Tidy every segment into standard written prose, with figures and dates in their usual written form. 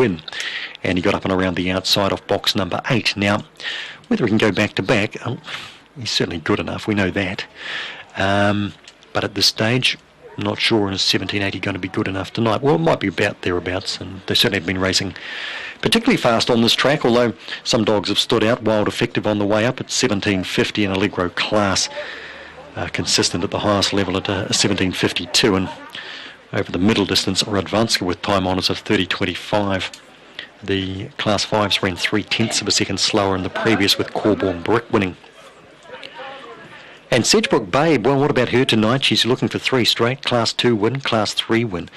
win. And he got up and around the outside of box number 8. Now, whether he can go back-to-back, he's certainly good enough, we know that. But at this stage, I'm not sure is 1780 going to be good enough tonight. Well, it might be about thereabouts, and they certainly have been racing particularly fast on this track, although some dogs have stood out. Wild Effective on the way up at 1750 and Allegro Class consistent at the highest level at 1752, and over the middle distance Radvanska with time honours of 30.25. The Class 5s ran 3/10 of a second slower in the previous, with Corborn Brick winning. And Sedgebrook Babe, well, what about her tonight? She's looking for 3 straight, Class 2 win, Class 3 win,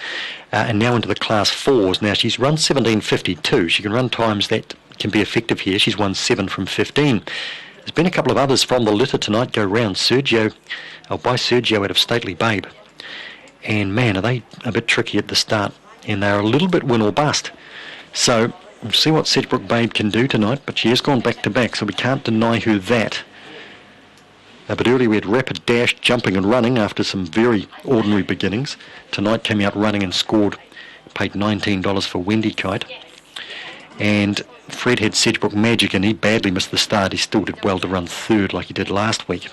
and now into the Class 4s. Now, she's run 17.52. She can run times that can be effective here. She's won 7 from 15. There's been a couple of others from the litter tonight go round. Sergio out of Stately Babe. And, man, are they a bit tricky at the start. And they're a little bit win or bust. So, we'll see what Sedgebrook Babe can do tonight, but she has gone back-to-back, so we can't deny her that. But earlier we had Rapid Dash jumping and running after some very ordinary beginnings. Tonight came out running and scored, paid $19 for Wendy Kite. And Fred had Sedgebrook Magic, and he badly missed the start. He still did well to run 3rd like he did last week.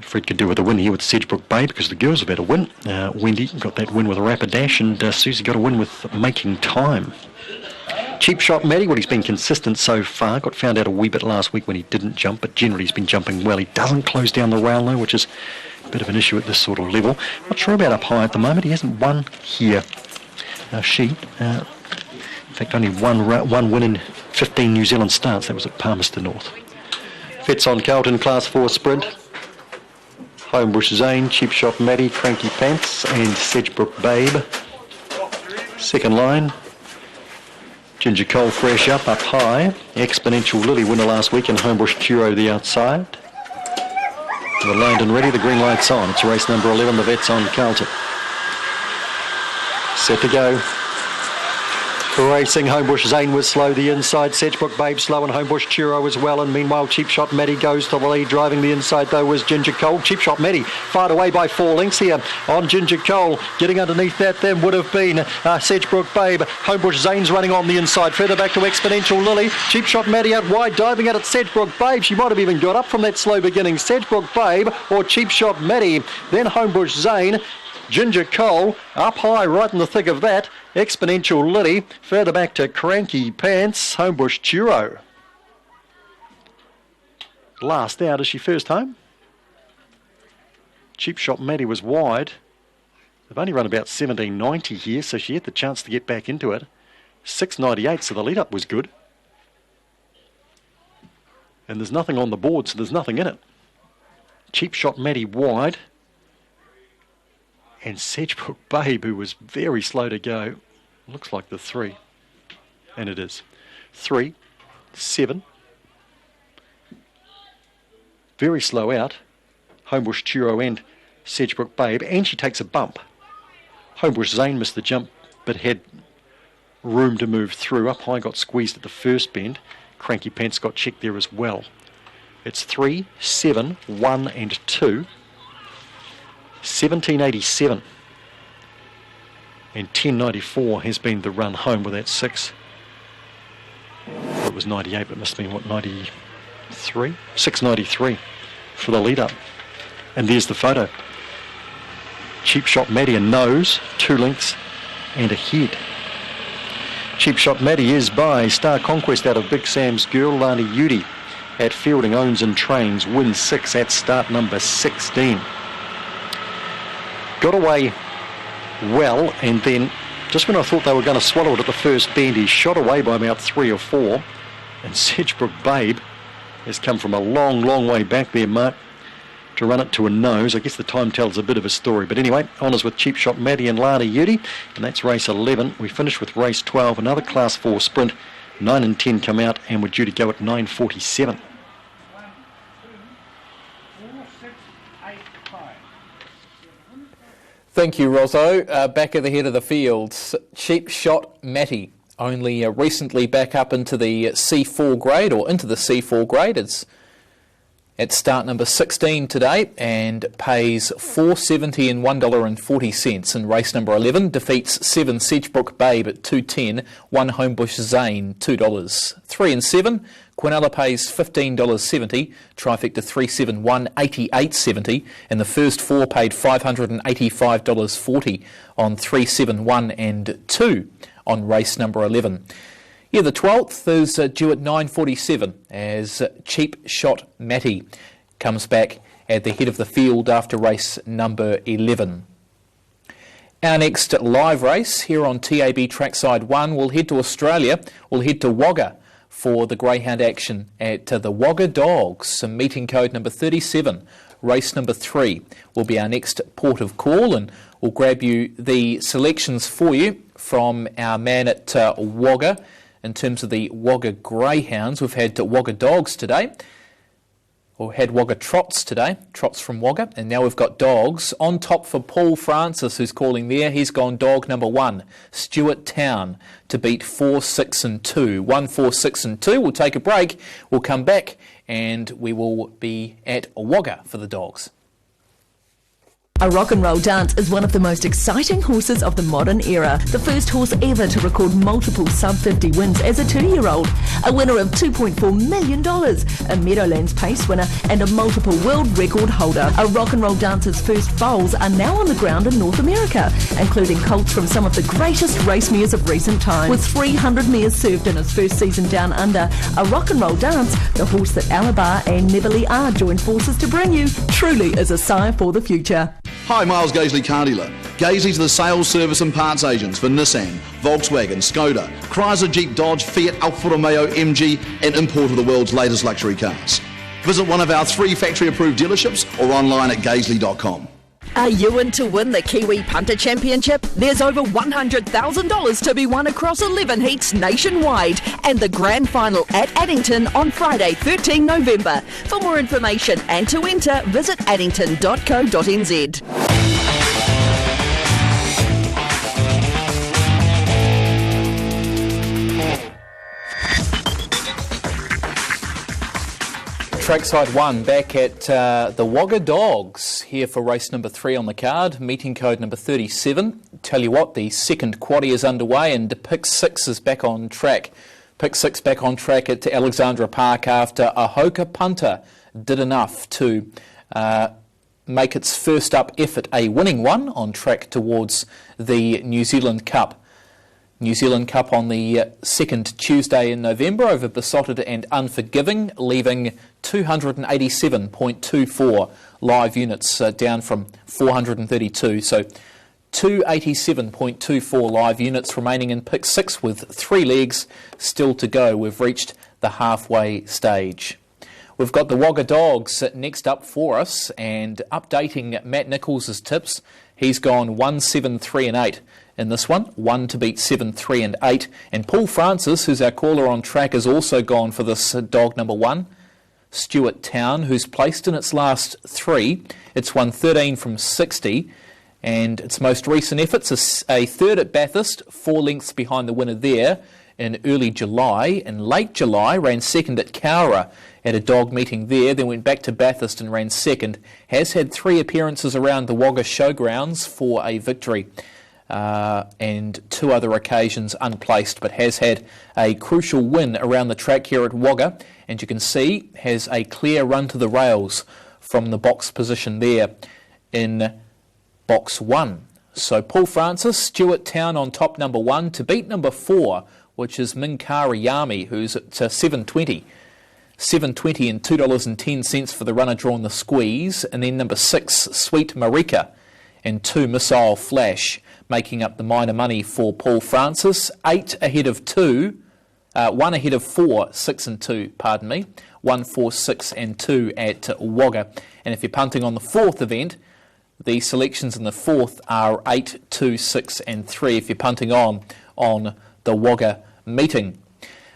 Fred could do with a win here with Sedgebrook Bay because the girls have had a win. Wendy got that win with a Rapid Dash, and Susie got a win with Making Time. Cheap Shot Matty, well, he's been consistent so far. Got found out a wee bit last week when he didn't jump, but generally he's been jumping well. He doesn't close down the rail though, which is a bit of an issue at this sort of level. Not sure about up high at the moment. He hasn't won here. In fact, only one win in 15 New Zealand starts. That was at Palmerston North. Fets on Carlton Class 4 Sprint. Homebush Zane, Cheap Shot Matty, Cranky Pants and Sedgebrook Babe. Second line. Ginger Cole fresh up high. Exponential Lily winner last week, and Homebush Churro the outside. The lined and ready, the green light's on. It's race number 11, the Vets on Carlton. Set to go. Racing, Homebush Zane was slow, the inside, Sedgebrook Babe slow, and Homebush Churro as well, and meanwhile Cheap Shot Matty goes to the lead. Driving the inside though was Ginger Cole. Cheap Shot Matty fired away by 4 lengths here on Ginger Cole. Getting underneath that then would have been Sedgebrook Babe. Homebush Zane's running on the inside, further back to Exponential Lily. Cheap Shot Matty out wide, diving out at Sedgebrook Babe. She might have even got up from that slow beginning. Sedgebrook Babe or Cheap Shot Matty, then Homebush Zane. Ginger Cole up high right in the thick of that. Exponential Lily further back to Cranky Pants. Homebush Churro. Last out, is she first home? Cheap Shot Matty was wide. They've only run about 17.90 here, so she had the chance to get back into it. 6.98, so the lead up was good. And there's nothing on the board, so there's nothing in it. Cheap Shot Matty wide. And Sedgebrook Babe, who was very slow to go, looks like the 3. And it is. 3, 7. Very slow out. Homebush Churro and Sedgebrook Babe. And she takes a bump. Homebush Zane missed the jump, but had room to move through. Up high, got squeezed at the first bend. Cranky Pants got checked there as well. It's 3, 7, 1 and 2. 1787 and 1094 has been the run home with that 6. Well, it was 98, but it must have been, what, 93? 693 for the lead up. And there's the photo. Cheap Shot Matty, a nose, 2 lengths and a head. Cheap Shot Matty is by Star Conquest out of Big Sam's Girl. Lani Yudi at Fielding owns and trains, wins 6 at start number 16. Got away well, and then just when I thought they were going to swallow it at the first bend, he shot away by about 3 or 4. And Sedgebrook Babe has come from a long, long way back there, Mark, to run it to a nose. I guess the time tells a bit of a story. But anyway, honours with Cheap Shot Matty and Lani Yudi, and that's race 11. We finish with race 12, another Class 4 sprint. 9 and 10 come out, and we're due to go at 9:47. Thank you, Rozzo. Back at the head of the field, Cheap Shot Matty, only recently back up into the C4 grade, or into the C4 grade. It's At start number 16 today and pays $4.70 and $1.40. And race number 11 defeats 7 Sedgebrook Babe at $2.10, 1 Homebush Zane $2. 3 and 7, Quinella pays $15.70, Trifecta 371 $88.70, and the first 4 paid $585.40 on 371 and 2 on race number 11. Yeah, the 12th is due at 9:47 as Cheap Shot Matty comes back at the head of the field after race number 11. Our next live race here on TAB Trackside 1, we'll head to Australia, we'll head to Wagga for the greyhound action at the Wagga Dogs, meeting code number 37. Race number 3 will be our next port of call, and we'll grab you the selections for you from our man at Wagga. In terms of the Wagga Greyhounds, we've had Wagga Dogs today, or had Wagga Trots today, Trots from Wagga, and now we've got Dogs. On top for Paul Francis, who's calling there, he's gone dog number 1, Stuart Town, to beat 4, 6 and 2. 1, 4, 6 and 2. We'll take a break, we'll come back, and we will be at Wagga for the Dogs. A rock and roll dance is one of the most exciting horses of the modern era. The first horse ever to record multiple sub-50 wins as a 2-year-old. A winner of $2.4 million, a Meadowlands Pace winner and a multiple world record holder. A rock and roll dance's first foals are now on the ground in North America, including colts from some of the greatest race mares of recent times. With 300 mares served in his first season down under, a rock and roll dance, the horse that Alabar and Nibley are joined forces to bring you, truly is a sire for the future. Hi, Miles Gaisley-Cardila. Gaisley's the sales, service and parts agents for Nissan, Volkswagen, Skoda, Chrysler, Jeep, Dodge, Fiat, Alfa Romeo, MG and import of the world's latest luxury cars. Visit one of our 3 factory-approved dealerships or online at gaisley.com. Are you in to win the Kiwi Punter Championship? There's over $100,000 to be won across 11 heats nationwide and the grand final at Addington on Friday, 13 November. For more information and to enter, visit addington.co.nz. Trackside 1 back at the Wagga Dogs here for race number 3 on the card, meeting code number 37. Tell you what, the second quaddie is underway and Pick 6 is back on track. Pick 6 back on track at Alexandra Park after a Hoka punter did enough to make its first up effort a winning one on track towards the New Zealand Cup. New Zealand Cup on the second Tuesday in November over Besotted and Unforgiving, leaving 287.24 live units down from 432. So 287.24 live units remaining in Pick 6 with 3 legs still to go. We've reached the halfway stage. We've got the Wagga Dogs next up for us, and updating Matt Nichols' tips, he's gone 1, 7, 3 and 8 in this one, 1 to beat 7, 3 and 8. And Paul Francis, who's our caller on track, has also gone for this dog number 1, Stuart Town, who's placed in its last 3. It's won 13 from 60, and its most recent efforts a third at Bathurst, 4 lengths behind the winner there in early July. In late July, ran second at Cowra at a dog meeting there, then went back to Bathurst and ran second. Has had 3 appearances around the Wagga Showgrounds for a victory, and 2 other occasions unplaced, but has had a crucial win around the track here at Wagga, and you can see has a clear run to the rails from the box position there in box 1. So Paul Francis, Stuart Town on top number 1 to beat number 4, which is Minkara Yami, who's at $7.20. $7.20 and $2.10 for the runner drawn the squeeze, and then number 6, Sweet Marika, and 2, Missile Flash, making up the minor money for Paul Francis. 8 ahead of 2, 1 ahead of 4, 6 and 2, pardon me. 1, 4, 6 and 2 at Wagga. And if you're punting on the 4th event, the selections in the 4th are 8, 2, 6 and 3 if you're punting on the Wagga meeting.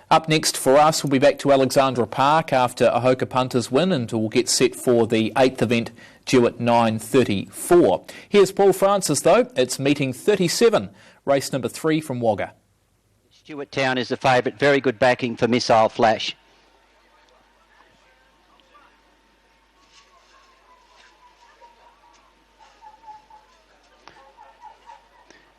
Up next for us, we'll be back to Alexandra Park after a Hoka punters win, and we'll get set for the 8th event due at 9:34. Here's Paul Francis though. It's meeting 37, race number 3 from Wagga. Stuart Town is the favourite. Very good backing for Missile Flash.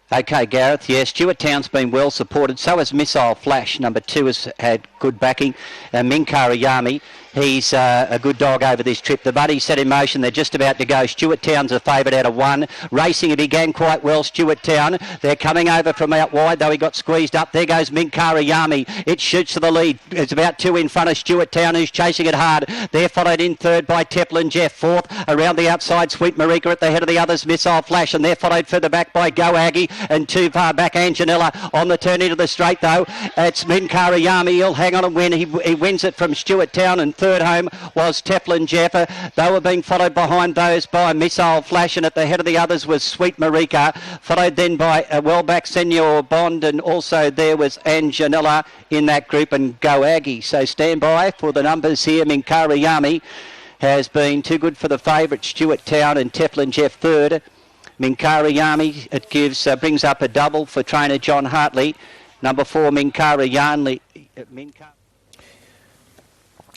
Okay, Gareth, yes, Stuart Town's been well supported. So has Missile Flash. Number 2 has had good backing. Minkara Yami, he's a good dog over this trip. The buddies set in motion. They're just about to go. Stuart Town's a favourite out of 1. Racing, it began quite well, Stuart Town. They're coming over from out wide, though he got squeezed up. There goes Minkara Yami. It shoots to the lead. It's about 2 in front of Stuart Town, who's chasing it hard. They're followed in third by Teflon Jeff. 4th, around the outside, Sweet Marika at the head of the others, Missile Flash, and they're followed further back by Go Aggie. And too far back, Anjanella on the turn into the straight, though. It's Minkara Yami. He'll hang on and win. He wins it from Stuart Town, and third home was Teflon Jeffer. They were being followed behind those by Missile Flash, and at the head of the others was Sweet Marika, followed then by Wellback Senior Bond, and also there was Anjanella in that group, and Go Aggie. So stand by for the numbers here. Minkara Yami has been too good for the favourite, Stuart Town, and Teflon Jeff third. Minkara Yami, it brings up a double for trainer John Hartley. Number 4, Minkara Yami.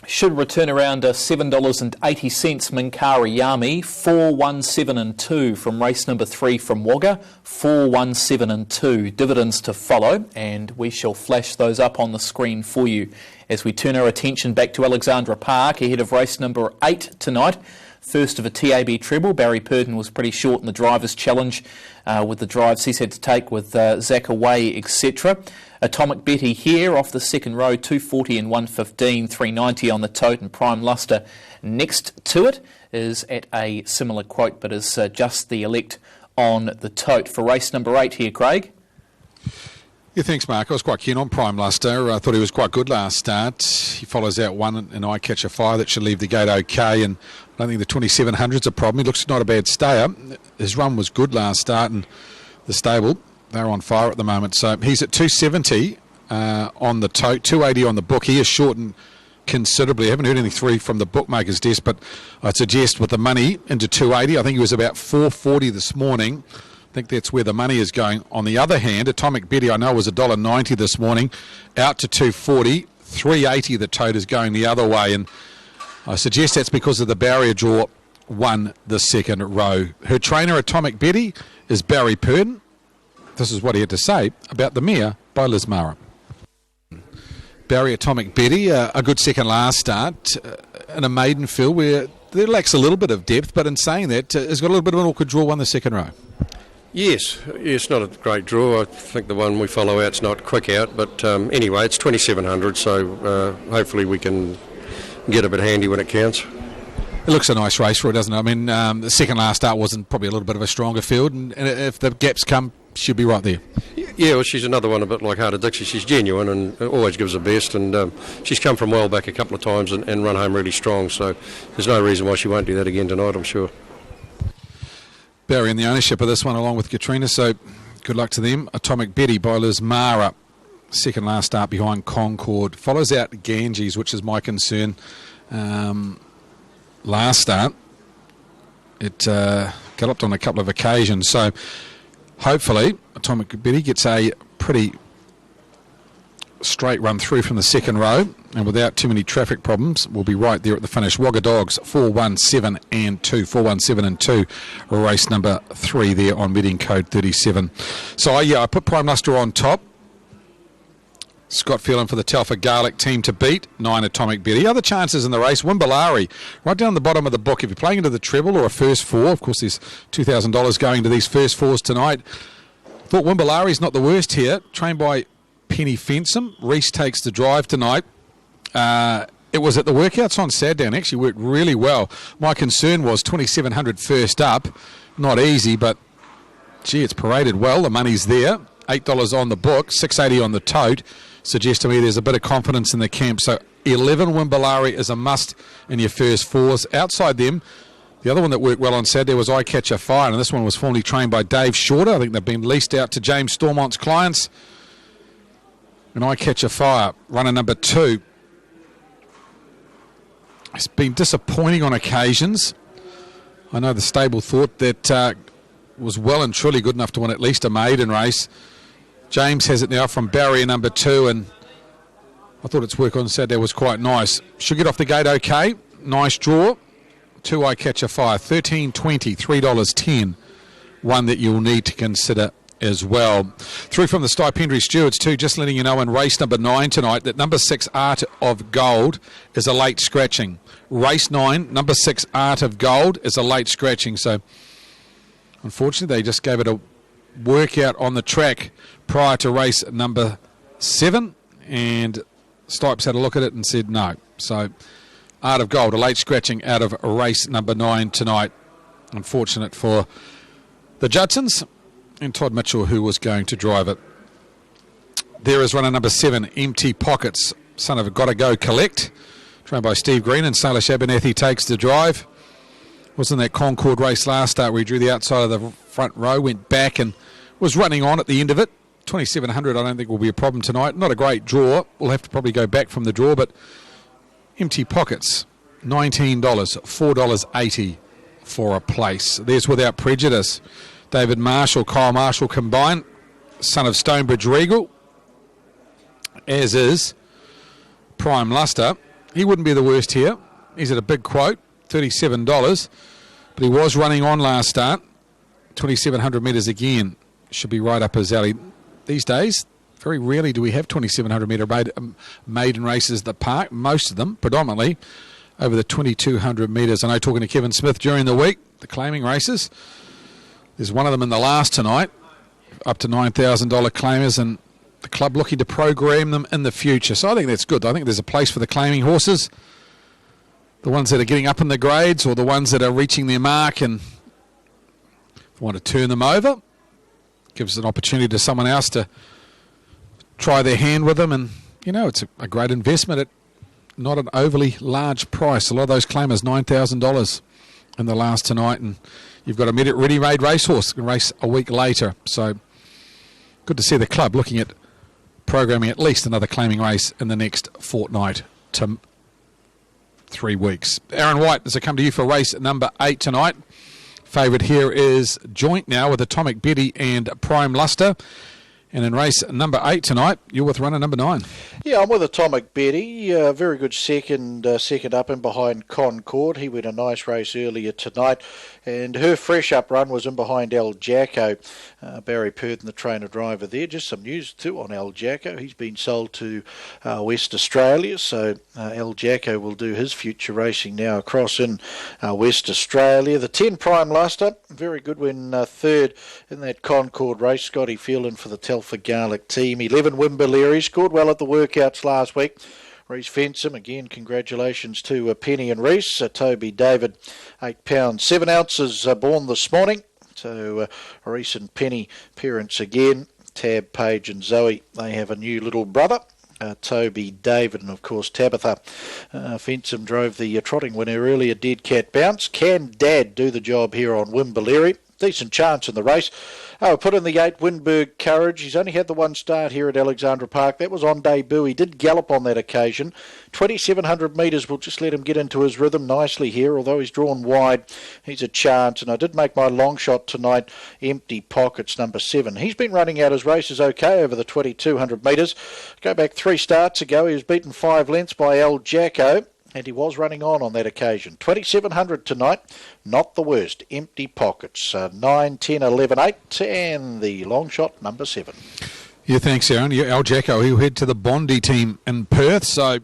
Should return around $7.80. Minkara Yami, 4, 1, 7 and 2 from race number 3 from Wagga. 4, 1, 7 and 2. Dividends to follow, and we shall flash those up on the screen for you as we turn our attention back to Alexandra Park ahead of race number 8 tonight. First of a TAB treble. Barry Purdon was pretty short in the Drivers' Challenge with the drives he's had to take with Zach away, etc. Atomic Betty here off the second row, 240 and 115, 390 on the tote, and Prime Luster next to it is at a similar quote, but is just the elect on the tote. For race number 8 here, Craig. Yeah, thanks, Mark. I was quite keen on Prime Luster. I thought he was quite good last start. He follows out one, and I Catch a Fire. That should leave the gate okay, and I don't think the 2700's a problem. He looks not a bad stayer. His run was good last start, and the stable, they're on fire at the moment. So he's at 270 on the tote, 280 on the book. He is shortened considerably. I haven't heard anything from the bookmaker's desk, but I'd suggest with the money into 280. I think he was about 440 this morning. I think that's where the money is going. On the other hand, Atomic Betty, I know, was $1.90 this morning, out to 240, 380 the tote is going the other way, and I suggest that's because of the barrier draw won the second row. Her trainer, Atomic Betty, is Barry Purdon. This is what he had to say about the mare by Liz Mara. Barry, Atomic Betty, a good second last start in a maiden field where there lacks a little bit of depth, but in saying that, has got a little bit of an awkward draw, won the second row. Yes, not a great draw. I think the one we follow out's not quick out, but anyway, it's 2700, so hopefully we can get a bit handy when it counts. It looks a nice race for it, doesn't it? I mean, the second last start wasn't probably a little bit of a stronger field, and if the gaps come, she'll be right there. Yeah, well, she's another one a bit like Heart of Dixie. She's genuine and always gives her best, and she's come from well back a couple of times and run home really strong, so there's no reason why she won't do that again tonight, I'm sure. Barry in the ownership of this one along with Katrina, so good luck to them. Atomic Betty by Liz Mara, second last start behind Concord. Follows out Ganges, which is my concern. Last start, it galloped on a couple of occasions, so hopefully Atomic Betty gets a pretty straight run through from the second row, and without too many traffic problems, we'll be right there at the finish. Wagga Dogs 417 and 2, 417 and 2, race number 3 there on betting code 37. So I put Prime Luster on top. Scott Phelan for the Telfer Garlic team to beat, 9 Atomic Betty. Other chances in the race, Wimbalari, right down the bottom of the book. If you're playing into the treble or a first four, of course there's $2,000 going to these first fours tonight. Thought Wimbalari's not the worst here, trained by Penny Fensom. Reese takes the drive tonight. It was at the workouts on Sandown, actually worked really well. My concern was 2,700 first up, not easy, but gee, it's paraded well. The money's there, $8 on the book, $6.80 on the tote. Suggests to me there's a bit of confidence in the camp. So 11 Wimbalari is a must in your first fours. Outside them, the other one that worked well on Saturday was I Catch a Fire, and this one was formerly trained by Dave Shorter. I think they've been leased out to James Stormont's clients. And I Catch a Fire, runner number 2. It's been disappointing on occasions. I know the stable thought that was well and truly good enough to win at least a maiden race. James has it now from barrier number 2, and I thought its work on Saturday was quite nice. Should get off the gate okay. Nice draw. 2 I Catch a Fire, $13.20, $3.10. One that you'll need to consider as well. Through from the Stipendiary Stewards too, just letting you know in race number 9 tonight that number 6 Art of Gold is a late scratching. Race 9, number 6 Art of Gold is a late scratching. So unfortunately they just gave it a workout on the track prior to race number 7, and Stipes had a look at it and said no. So Art of Gold, a late scratching out of race number 9 tonight. Unfortunate for the Judsons and Todd Mitchell, who was going to drive it. There is runner number 7, Empty Pockets, son of a Gotta Go Collect, trained by Steve Green, and Salish Abernethy takes the drive. Was in that Concord race last start where he drew the outside of the front row, went back and was running on at the end of it. 2,700 I don't think will be a problem tonight. Not a great draw. We'll have to probably go back from the draw, but Empty Pockets, $19, $4.80 for a place. There's Without Prejudice. David Marshall, Kyle Marshall combined, son of Stonebridge Regal, as is Prime Luster. He wouldn't be the worst here. He's at a big quote, $37, but he was running on last start. 2,700 metres again should be right up his alley. These days, very rarely do we have 2,700 metre maiden races at the park. Most of them, predominantly, over the 2,200 metres. I know, talking to Kevin Smith during the week, the claiming races, there's one of them in the last tonight, up to $9,000 claimers, and the club looking to program them in the future. So I think that's good. I think there's a place for the claiming horses, the ones that are getting up in the grades or the ones that are reaching their mark and want to turn them over. Gives an opportunity to someone else to try their hand with them, and you know, it's a great investment at not an overly large price. A lot of those claimers, $9,000 in the last tonight, and you've got a ready-made racehorse can race a week later. So good to see the club looking at programming at least another claiming race in the next fortnight to 3 weeks. Aaron White, as I come to you for race number 8 tonight. Favourite here is Joint now with Atomic Betty and Prime Luster. And in race number 8 tonight, you're with runner number 9. Yeah, I'm with Atomic Betty. Very good second up and behind Concord. He went a nice race earlier tonight. And her fresh up run was in behind El Jacko. Barry Purton, the trainer-driver there. Just some news too on El Jacko. He's been sold to West Australia. So El Jacko will do his future racing now across in West Australia. The 10 Prime Luster, very good when third in that Concord race. Scotty Phelan for the Telford Garlic team. 11 Wimberley, scored well at the workouts last week. Reese Fensham, again, congratulations to Penny and Reese. Toby David, 8 pounds, 7 ounces born this morning. So Reese and Penny, parents again. Tab, Paige and Zoe, they have a new little brother. Toby David and, of course, Tabitha. Fensham drove the trotting winner earlier, Dead Cat Bounce. Can Dad do the job here on Wimberley? Decent chance in the race. Put in the 8 Windberg Courage. He's only had the one start here at Alexandra Park. That was on debut. He did gallop on that occasion. 2,700 metres will just let him get into his rhythm nicely here. Although he's drawn wide, he's a chance. And I did make my long shot tonight, Empty Pockets, number 7. He's been running out his races okay over the 2,200 metres. Go back 3 starts ago, he was beaten 5 lengths by El Jacko. And he was running on that occasion. 2,700 tonight, not the worst. Empty Pockets, 9, 10, 11, 8, and the long shot, number 7. Yeah, thanks, Aaron. El Jacko, he'll head to the Bondi team in Perth, so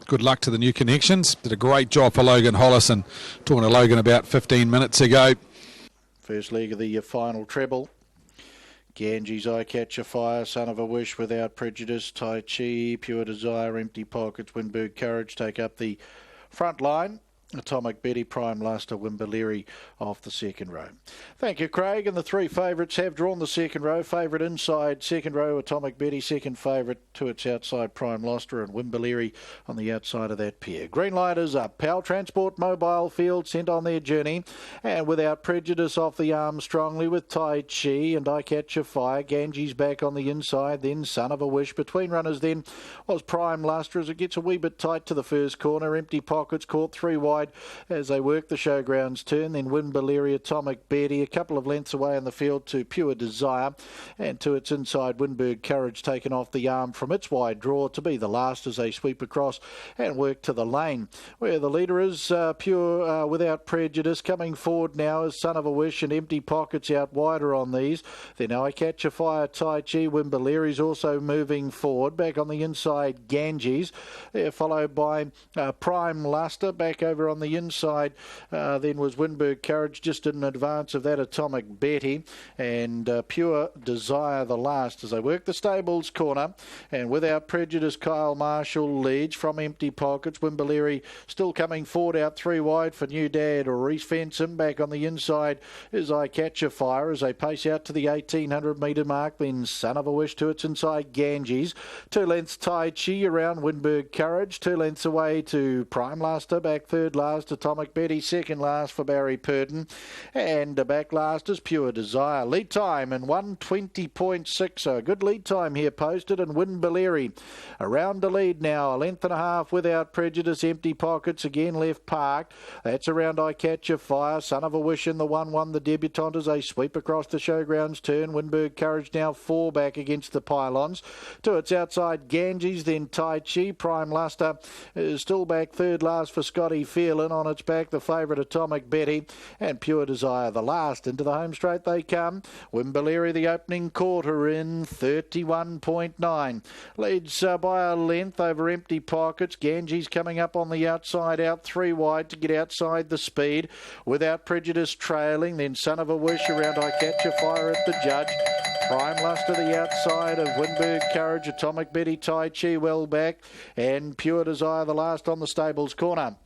good luck to the new connections. Did a great job for Logan Hollison. Talking to Logan about 15 minutes ago. First leg of the final treble. Ganges, Eye Catcher Fire, Son of a Wish, Without Prejudice, Tai Chi, Pure Desire, Empty Pockets, Windberg Courage take up the front line. Atomic Betty, Prime Luster, Wimberley off the second row. Thank you, Craig. And the 3 favourites have drawn the second row. Favourite inside second row, Atomic Betty. Second favourite to its outside, Prime Luster, and Wimberley on the outside of that pair. Green light is up. Power Transport Mobile Field sent on their journey. And Without Prejudice off the arm strongly with Tai Chi and Eye Catcher Fire. Ganges back on the inside. Then Son of a Wish. Between runners then was Prime Luster as it gets a wee bit tight to the first corner. Empty Pockets caught 3 wide. wide as they work the showgrounds turn. Then Winbulleri, Atomic Betty, a couple of lengths away in the field to Pure Desire, and to its inside, Winberg Courage taken off the arm from its wide draw to be the last as they sweep across and work to the lane, where the leader is Pure Without Prejudice. Coming forward now is Son of a Wish and Empty Pockets out wider on these. Then I Catch a Fire, Tai Chi. Winbulleri's also moving forward. Back on the inside, Ganges. They're followed by Prime Luster. Back over on the inside then was Winberg Courage, just in advance of that Atomic Betty, and Pure Desire the last as they work the stables corner. And Without Prejudice, Kyle Marshall leads from Empty Pockets. Winbulleri still coming forward out three wide for New Dad or Reese Fensom. Back on the inside is I Catch a Fire as they pace out to the 1800 metre mark. Then Son of a Wish to its inside, Ganges. 2 lengths Tai Chi around Winberg Courage. 2 lengths away to Prime Luster. Back third last Atomic Betty. Second last for Barry Purden. And back last is Pure Desire. Lead time in 1:20.6. So a good lead time here posted. And Winbulleri around the lead now. A length and a half Without Prejudice. Empty Pockets again left parked. That's around I Catch a Fire. Son of a Wish in the 1-1. The debutante as they sweep across the showgrounds turn. Winberg Courage now 4 back against the pylons. To its outside, Ganges, then Tai Chi. Prime Luster is still back third last for Scotty Phelan. On its back, the favourite Atomic Betty, and Pure Desire the last. Into the home straight they come. Winbulleri the opening quarter in 31.9. Leads by a length over Empty Pockets. Ganges coming up on the outside, out 3 wide to get outside the speed. Without Prejudice trailing. Then Son of a Wish around I Catch a Fire at the judge. Prime Luster the outside of Winberg Courage. Atomic Betty, Tai Chi well back, and Pure Desire the last on the stables corner,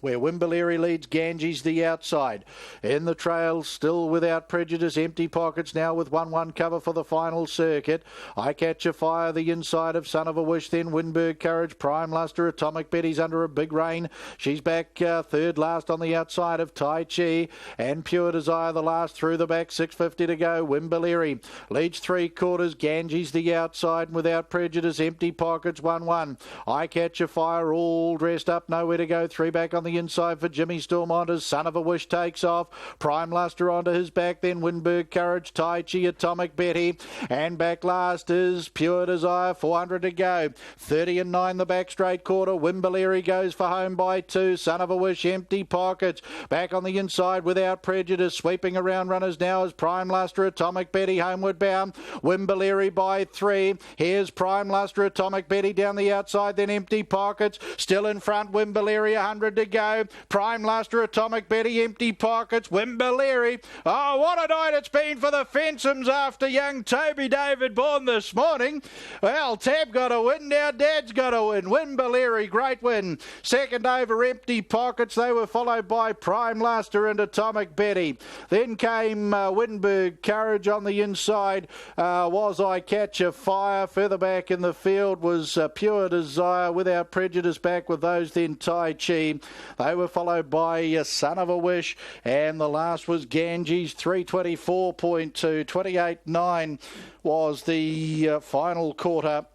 where Winbulleri leads Ganges the outside. In the trail, still Without Prejudice, Empty Pockets now with 1-1 cover for the final circuit. I Catch a Fire the inside of Son of a Wish, then Winberg Courage. Prime Luster, Atomic Betty's under a big rain. She's back third last on the outside of Tai Chi, and Pure Desire the last through the back, 6:50 to go. Winbulleri leads 3/4, Ganges the outside, and Without Prejudice, Empty Pockets 1-1. I Catch a Fire all dressed up, nowhere to go, 3 back on the inside for Jimmy Stormonter's. Son of a Wish takes off. Prime Luster onto his back, then Winberg Courage, Tai Chi, Atomic Betty, and back last is Pure Desire. 400 to go. 30-9 the back straight quarter. Winbulleri goes for home by 2. Son of a Wish, Empty Pockets. Back on the inside Without Prejudice. Sweeping around runners now is Prime Luster, Atomic Betty homeward bound. Winbulleri by 3. Here's Prime Luster, Atomic Betty down the outside, then Empty Pockets. Still in front, Winbulleri, 100 to go. Prime Luster, Atomic Betty, Empty Pockets, Winbulleri. Oh, what a night it's been for the Fensoms after young Toby David born this morning. Well, Tab got a win, now Dad's got a win. Winbulleri, great win. Second over Empty Pockets. They were followed by Prime Luster and Atomic Betty. Then came Winberg Courage on the inside. Was I Catch a Fire. Further back in the field was Pure Desire. Without Prejudice back with those, then Tai Chi. They were followed by Son of a Wish, and the last was Ganges, 324.2. 28.9 was the final quarter,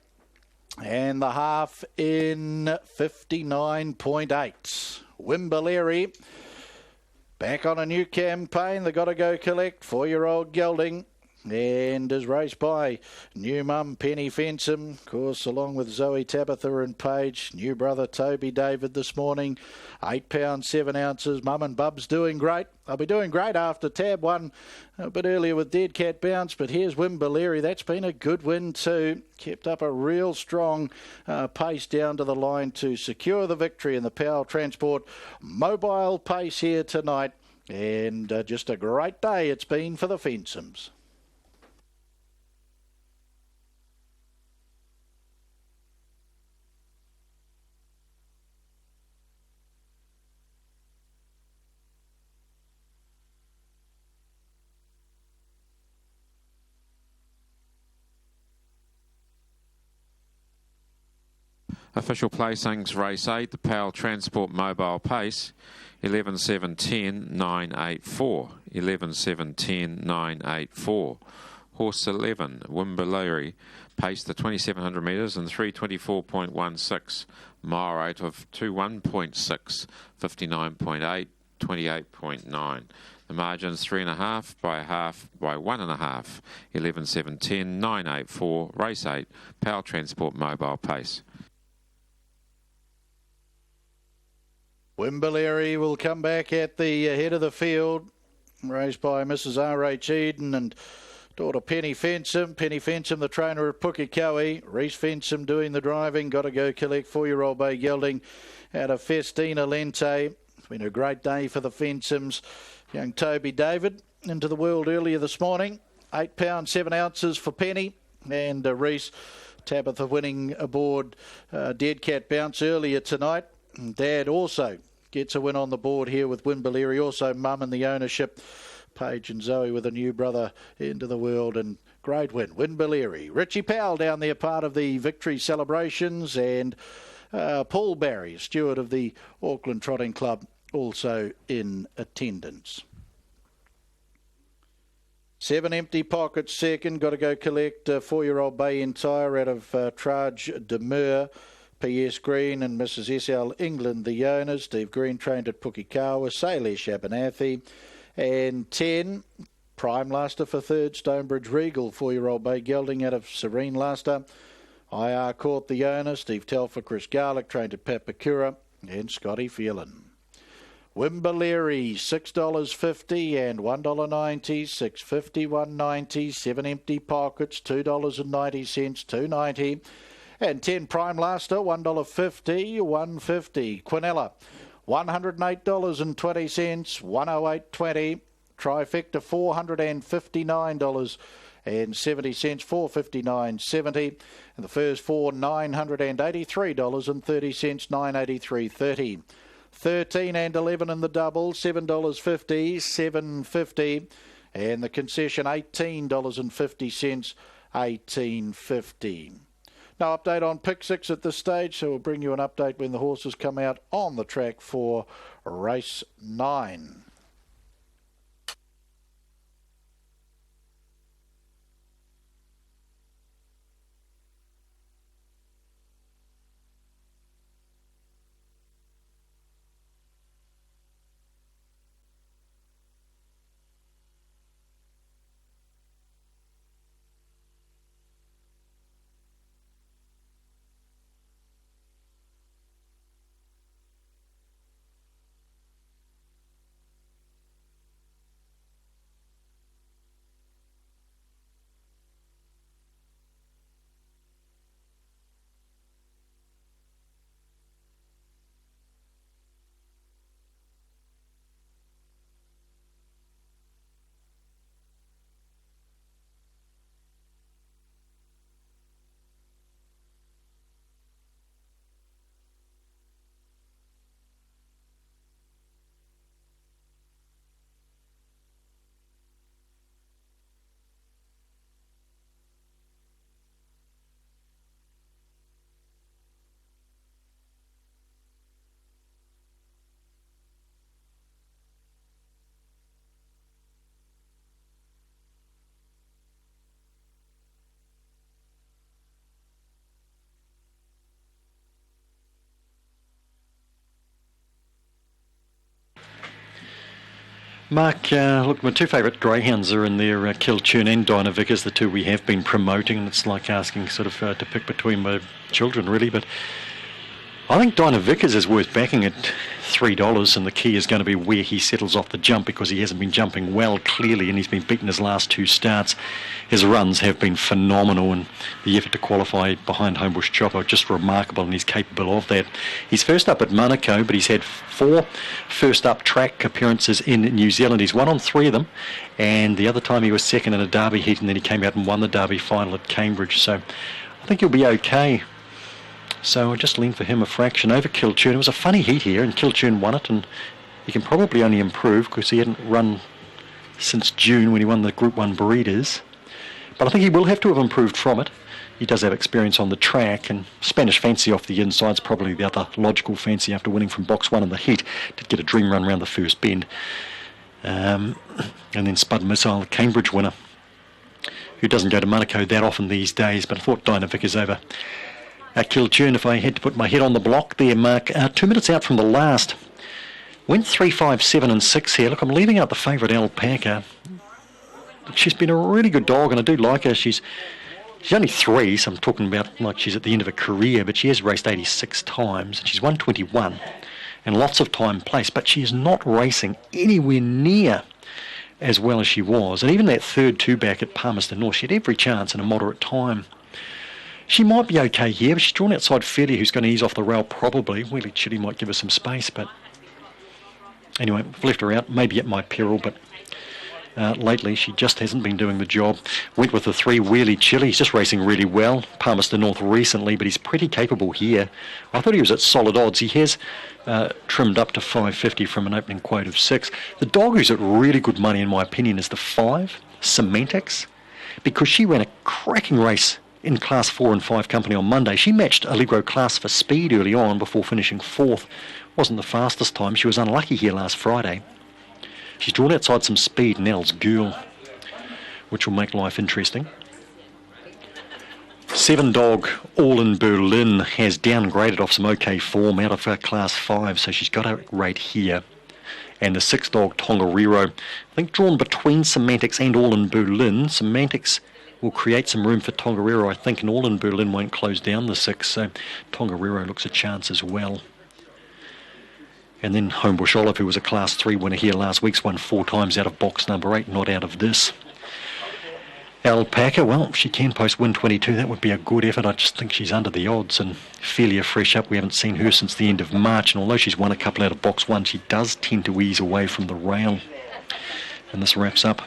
and the half in 59.8. Winbulleri back on a new campaign. They got to go collect 4-year-old gelding, and is raced by new mum Penny Fensom, of course, along with Zoe, Tabitha and Paige. New brother Toby David this morning, 8 pounds 7 ounces. Mum and Bub's doing great. They'll be doing great after Tab won a bit earlier with Dead Cat Bounce, but here's Winbulleri. That's been a good win too. Kept up a real strong pace down to the line to secure the victory in the Powell Transport Mobile Pace here tonight, and just a great day it's been for the Fensoms. Official placings, race 8, the Powell Transport Mobile Pace, 11.7.10, 9.84. 11.7.10, 9.84 Horse 11, Wimberlary, paced the 2,700 metres in 3:24.16, mile rate of 21.6, 59.8, 28.9. The margins 3.5 by 1.5 by 1.5, 11.7.10, 9.84, race 8, Power Transport Mobile pace. Wimberlary will come back at the head of the field, raised by Mrs. R.H. Eden and daughter Penny Fensom. Penny Fensom, the trainer at Pukekohe. Reese Fensom doing the driving. Got to go collect 4-year-old Bay Gelding out of Festina Lente. It's been a great day for the Fensoms. Young Toby David into the world earlier this morning. £8, 7 ounces for Penny. And Reese Tabitha winning aboard Dead Cat Bounce earlier tonight. Dad also gets a win on the board here with Wimberlary. Also mum in the ownership. Paige and Zoe with a new brother into the world, and great win. Wimberlary. Richie Powell down there, part of the victory celebrations, and Paul Barry, steward of the Auckland Trotting Club, also in attendance. 7 Empty Pockets second. Got to go collect 4-year-old Bay Entire out of Traj Demur. P.S. Green and Mrs. S.L. England, the owners. Steve Green trained at Pukekohe. Salish Abernathy. And 10, Prime Luster for third. Stonebridge Regal, 4-year-old Bay Gelding out of Serene Luster. IR Court, the owner. Steve Telfer, Chris Garlick, trained at Papakura. And Scotty Phelan. Wimberlary, $6.50 and $1.90, $6.50, $1.90, 7 Empty Pockets, $2.90, $2.90. And 10 Prime Luster, $1.50, $1.50. Quinella, $108.20, $108.20. Trifecta, $459.70, $459.70. And the first four, $983.30, $983.30. 13 and 11 in the double, $7.50, $7.50. And the concession, $18.50, $18.50. No update on pick 6 at this stage, so we'll bring you an update when the horses come out on the track for race 9. Mark, look, my two favourite greyhounds are in there, Kilchurn and Dinah Vickers, the two we have been promoting, and it's like asking sort of to pick between my children, really, but I think Dinah Vickers is worth backing at $3, and the key is going to be where he settles off the jump, because he hasn't been jumping well, clearly, and he's been beaten his last 2 starts. His runs have been phenomenal, and the effort to qualify behind Homebush Chopper just remarkable, and he's capable of that. He's first up at Monaco, but he's had 4 first-up track appearances in New Zealand. He's won on 3 of them, and the other time he was second in a Derby heat, and then he came out and won the Derby final at Cambridge, so I think he'll be okay. So I just leaned for him a fraction over Kilchurn. It was a funny heat here, and Kilchurn won it, and he can probably only improve because he hadn't run since June when he won the Group 1 Breeders. But I think he will have to have improved from it. He does have experience on the track, and Spanish Fancy off the inside is probably the other logical fancy after winning from box 1 in the heat to get a dream run around the first bend. And then Spud Missile, the Cambridge winner, who doesn't go to Monaco that often these days, but I thought Dinah Vickers over Kilchurn, if I had to put my head on the block there, Mark. 2 minutes out from the last. Went 3, 5, 7 and 6 here. Look, I'm leaving out the favourite Alpaca. She's been a really good dog, and I do like her. She's only 3, so I'm talking about like she's at the end of her career, but she has raced 86 times, and she's won 21, and lots of time placed, but she is not racing anywhere near as well as she was. And even that third 2-back at Palmerston North, she had every chance in a moderate time. She might be okay here, but she's drawn outside Fairley, who's going to ease off the rail probably. Wheelie Chitty might give her some space, but anyway, I've left her out, maybe at my peril, but lately she just hasn't been doing the job. Went with the 3, Wheelie Chilli. He's just racing really well. Palmerston North recently, but he's pretty capable here. I thought he was at solid odds. He has trimmed up to 550 from an opening quote of 6. The dog who's at really good money, in my opinion, is the 5, Semantics, because she ran a cracking race in Class 4 and 5 company on Monday. She matched Allegro Class for speed early on before finishing 4th. Wasn't the fastest time. She was unlucky here last Friday. She's drawn outside some speed, Nell's Girl, which will make life interesting. 7 dog, All in Berlin, has downgraded off some okay form out of Class 5, so she's got a rate here. And the 6 dog, Tongariro, I think drawn between Semantics and All in Berlin. Semantics will create some room for Tongariro, I think, and All in Berlin won't close down the 6, so Tongariro looks a chance as well. And then Homebush Olive, who was a Class 3 winner here last week, won 4 times out of box number 8, not out of this. Alpaca, well, she can post win 22. That would be a good effort. I just think she's under the odds. And Felia fresh up. We haven't seen her since the end of March. And although she's won a couple out of box 1, she does tend to ease away from the rail. And this wraps up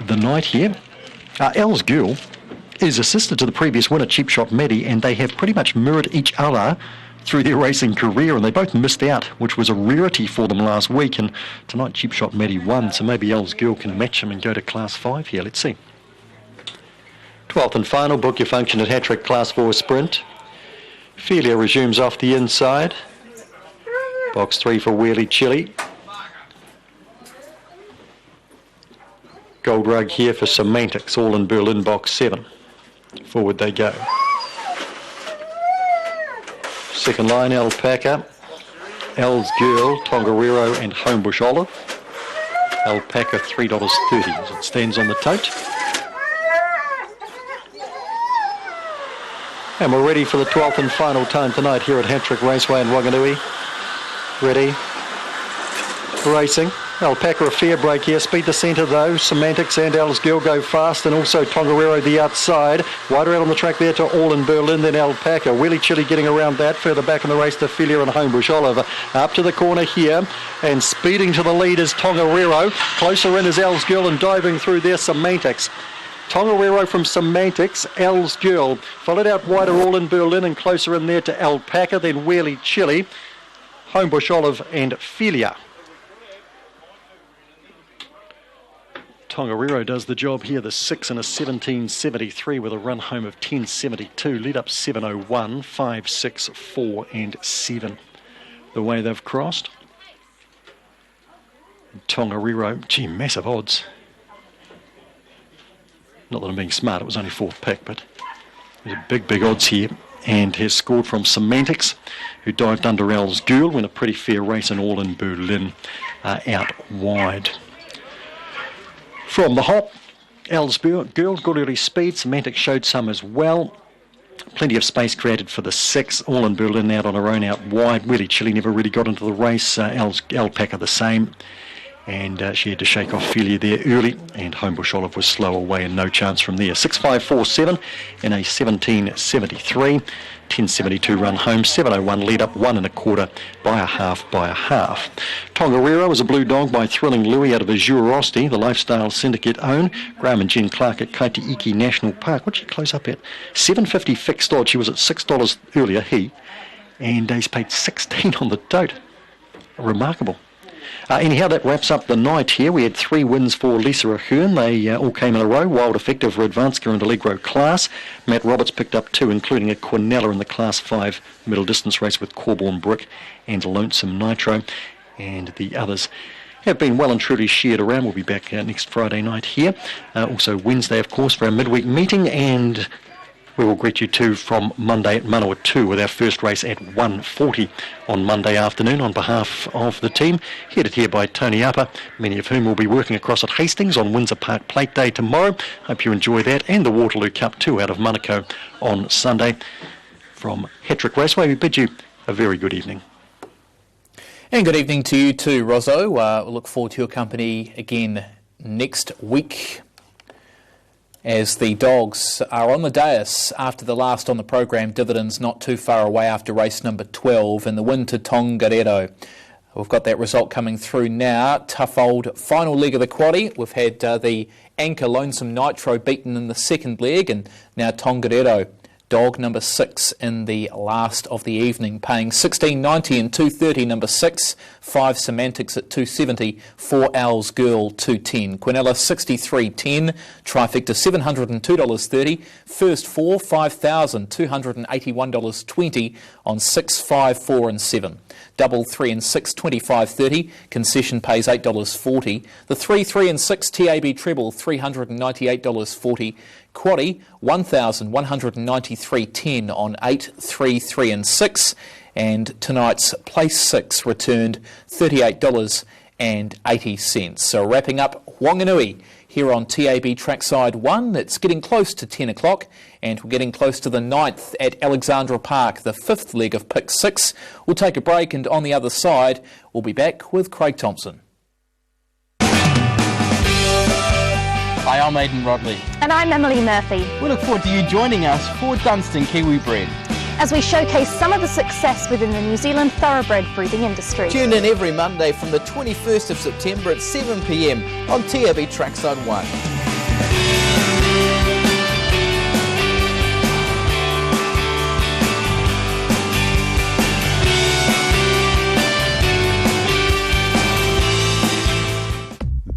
the night here. Elle's Girl is a sister to the previous winner, Cheap Shot Maddie, and they have pretty much mirrored each other through their racing career, and they both missed out, which was a rarity for them last week. And tonight Cheap Shot Maddie won, so maybe Elle's Girl can match him and go to Class 5 here. Let's see. 12th and final, book your function at Hattrick Class 4 Sprint. Felia resumes off the inside. Box 3 for Wheelie Chilli. Gold rug here for Semantics, All in Berlin, box 7. Forward they go. Second line, Alpaca, Elle's Girl, Tongariro and Homebush Olive. Alpaca $3.30 as it stands on the tote. And we're ready for the 12th and final time tonight here at Hattrick Raceway in Wanganui. Ready, racing. Alpaca a fair break here, speed to centre though. Semantics and Elle's Girl go fast, and also Tongariro the outside. Wider out on the track there to All in Berlin, then Alpaca. Wheelie Chilli getting around that. Further back in the race to Felia and Homebush Oliver. Up to the corner here, and speeding to the lead is Tongariro. Closer in is Elle's Girl, and diving through there Semantics. Tongariro from Semantics, Elle's Girl. Followed out wider All in Berlin, and closer in there to Alpaca, then Wheelie Chilli, Homebush Olive and Felia. Tongariro does the job here, the 6 and a 17.73 with a run home of 10.72. Lead up 7.01, 5, 6, 4 and 7. The way they've crossed. Tongariro, gee, massive odds. Not that I'm being smart, it was only 4th pick, but there's a big odds here. And has scored from Semantics, who dived under Elle's Girl, win a pretty fair race, and All in Berlin out wide. From the hop, Elle's Girl, good early speed. Semantics showed some as well. Plenty of space created for the 6. All in Berlin out on her own out wide. Wheelie Chilli never really got into the race. Alpaca the same. And she had to shake off Felia there early. And Homebush Olive was slow away and no chance from there. 6.547 in a 17.73. 10.72 run home, 7.01 lead up, 1 1/4 by a half. Tongariro was a blue dog by Thrilling Louis out of Azurosty, the Lifestyle Syndicate own. Graham and Jen Clark at Kaitiiki National Park. What'd she close up at? $7.50 fixed odds. She was at $6 earlier, and he's paid 16 on the tote. Remarkable. Anyhow, that wraps up the night here. We had 3 wins for Lisa Ahern. They all came in a row. Wild Effective for Advanced and Allegro Class. Matt Roberts picked up 2, including a Quinella in the Class 5 middle distance race with Corborn Brick and Lonesome Nitro. And the others have been well and truly shared around. We'll be back next Friday night here. Also Wednesday, of course, for our midweek meeting, and we will greet you too from Monday at Manawa 2 with our first race at 1:40 on Monday afternoon on behalf of the team, headed here by Tony Upper, many of whom will be working across at Hastings on Windsor Park Plate Day tomorrow. Hope you enjoy that, and the Waterloo Cup 2 out of Manukau on Sunday. From Hattrick Raceway, we bid you a very good evening. And good evening to you too, Rosso. We'll look forward to your company again next week, as the dogs are on the dais after the last on the program. Dividends not too far away after race number 12 and the win to Tongariro. We've got that result coming through now. Tough old final leg of the quaddie. We've had the anchor Lonesome Nitro beaten in the second leg, and now Tongariro, dog number 6 in the last of the evening, paying $16.90 and $2.30 number 6, 5 Semantics at $2.70, 4 Owls Girl $2.10, Quinella $63.10, Trifecta $702.30, first 4 $5,281.20 on 6, 5, 4 and 7. Double 3 and 6 $25.30, concession pays $8.40. The 3, 3 and 6 TAB treble $398.40. Quaddie $1,193.10 on 8, 3, 3 and 6, and tonight's place 6 returned $38.80. So wrapping up Wanganui here on TAB Trackside 1. It's getting close to 10 o'clock, and we're getting close to the 9th at Alexandra Park, the 5th leg of Pick 6. We'll take a break, and on the other side, we'll be back with Craig Thompson. Hi, I'm Aidan Rodley. And I'm Emily Murphy. We look forward to you joining us for Dunstan Kiwi Breed, as we showcase some of the success within the New Zealand thoroughbred breeding industry. Tune in every Monday from the 21st of September at 7 p.m. on TAB Trackside 1.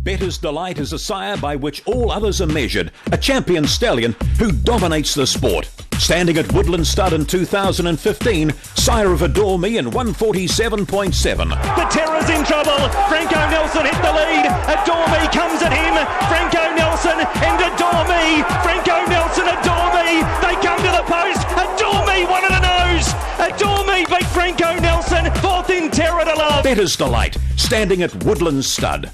Bettor's Delight is a sire by which all others are measured, a champion stallion who dominates the sport. Standing at Woodland Stud in 2015, sire of Adore Me in 147.7. The Terror's in trouble. Franco Nelson hit the lead. Adore Me comes at him. Franco Nelson and Adore Me. Franco Nelson, Adore Me. They come to the post. Adore Me, one of the nose. Adore Me beat Franco Nelson. Fourth in Terror to love. Bettor's Delight, standing at Woodland Stud.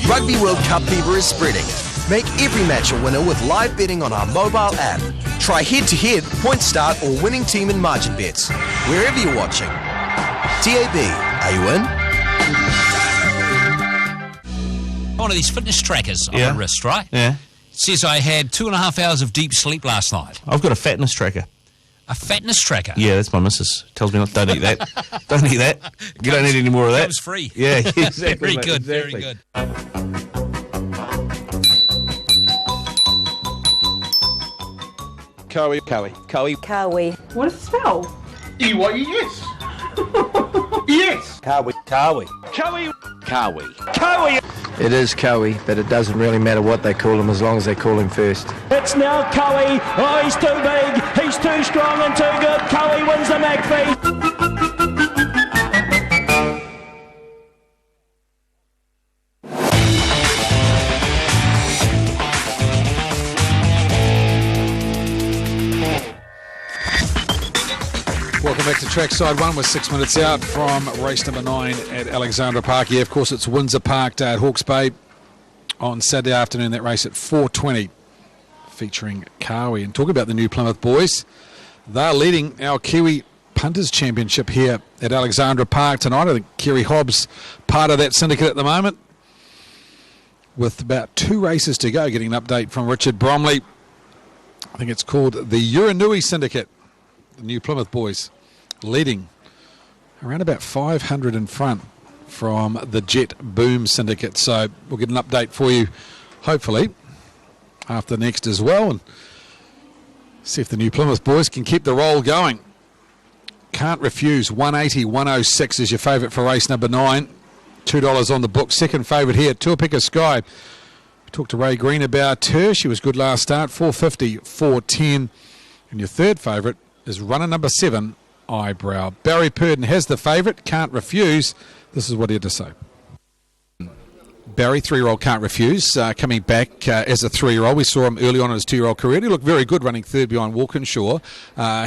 Rugby World Cup fever is spreading. Make every match a winner with live betting on our mobile app. Try head-to-head, point start or winning team and margin bets, wherever you're watching. TAB, are you in? One of these fitness trackers on my wrist, right? Yeah. It says I had 2.5 hours of deep sleep last night. I've got a fatness tracker. A fatness tracker? Yeah, that's my missus. Tells me not, don't eat that. Don't eat that. You don't need any more of that. That was free. Yeah, exactly. Very good, exactly. very good. Cowie. What does it spell? E-Y-E-S. Yes. Cowie. Cowie. It is Cowie, but it doesn't really matter what they call him as long as they call him first. It's now Cowie. Oh, he's too big. He's too strong and too good. Cowie wins the McPhee. Welcome back to Trackside 1. We're 6 minutes out from race number 9 at Alexandra Park. Yeah, of course, it's Windsor Park Day at Hawke's Bay on Saturday afternoon. That race at 4:20, featuring Kawi. And talking about the new Plymouth boys, they're leading our Kiwi Punters Championship here at Alexandra Park tonight. I think Kerry Hobbs part of that syndicate at the moment, with about 2 races to go. Getting an update from Richard Bromley. I think it's called the Uranui Syndicate. The new Plymouth boys leading around about 500 in front from the Jet Boom Syndicate. So we'll get an update for you, hopefully, after next as well, and see if the new Plymouth boys can keep the roll going. Can't Refuse, 180, 106 is your favourite for race number 9. $2 on the book. Second favourite here, Tuapeka Sky. We talked to Ray Green about her. She was good last start, 450, 410. And your third favourite is runner number 7, Eyebrow. Barry Purdon has the favourite, Can't Refuse. This is what he had to say. Barry, 3-year-old Can't Refuse, coming back as a 3-year-old. We saw him early on in his 2-year-old career. He looked very good running third behind Walkinshaw.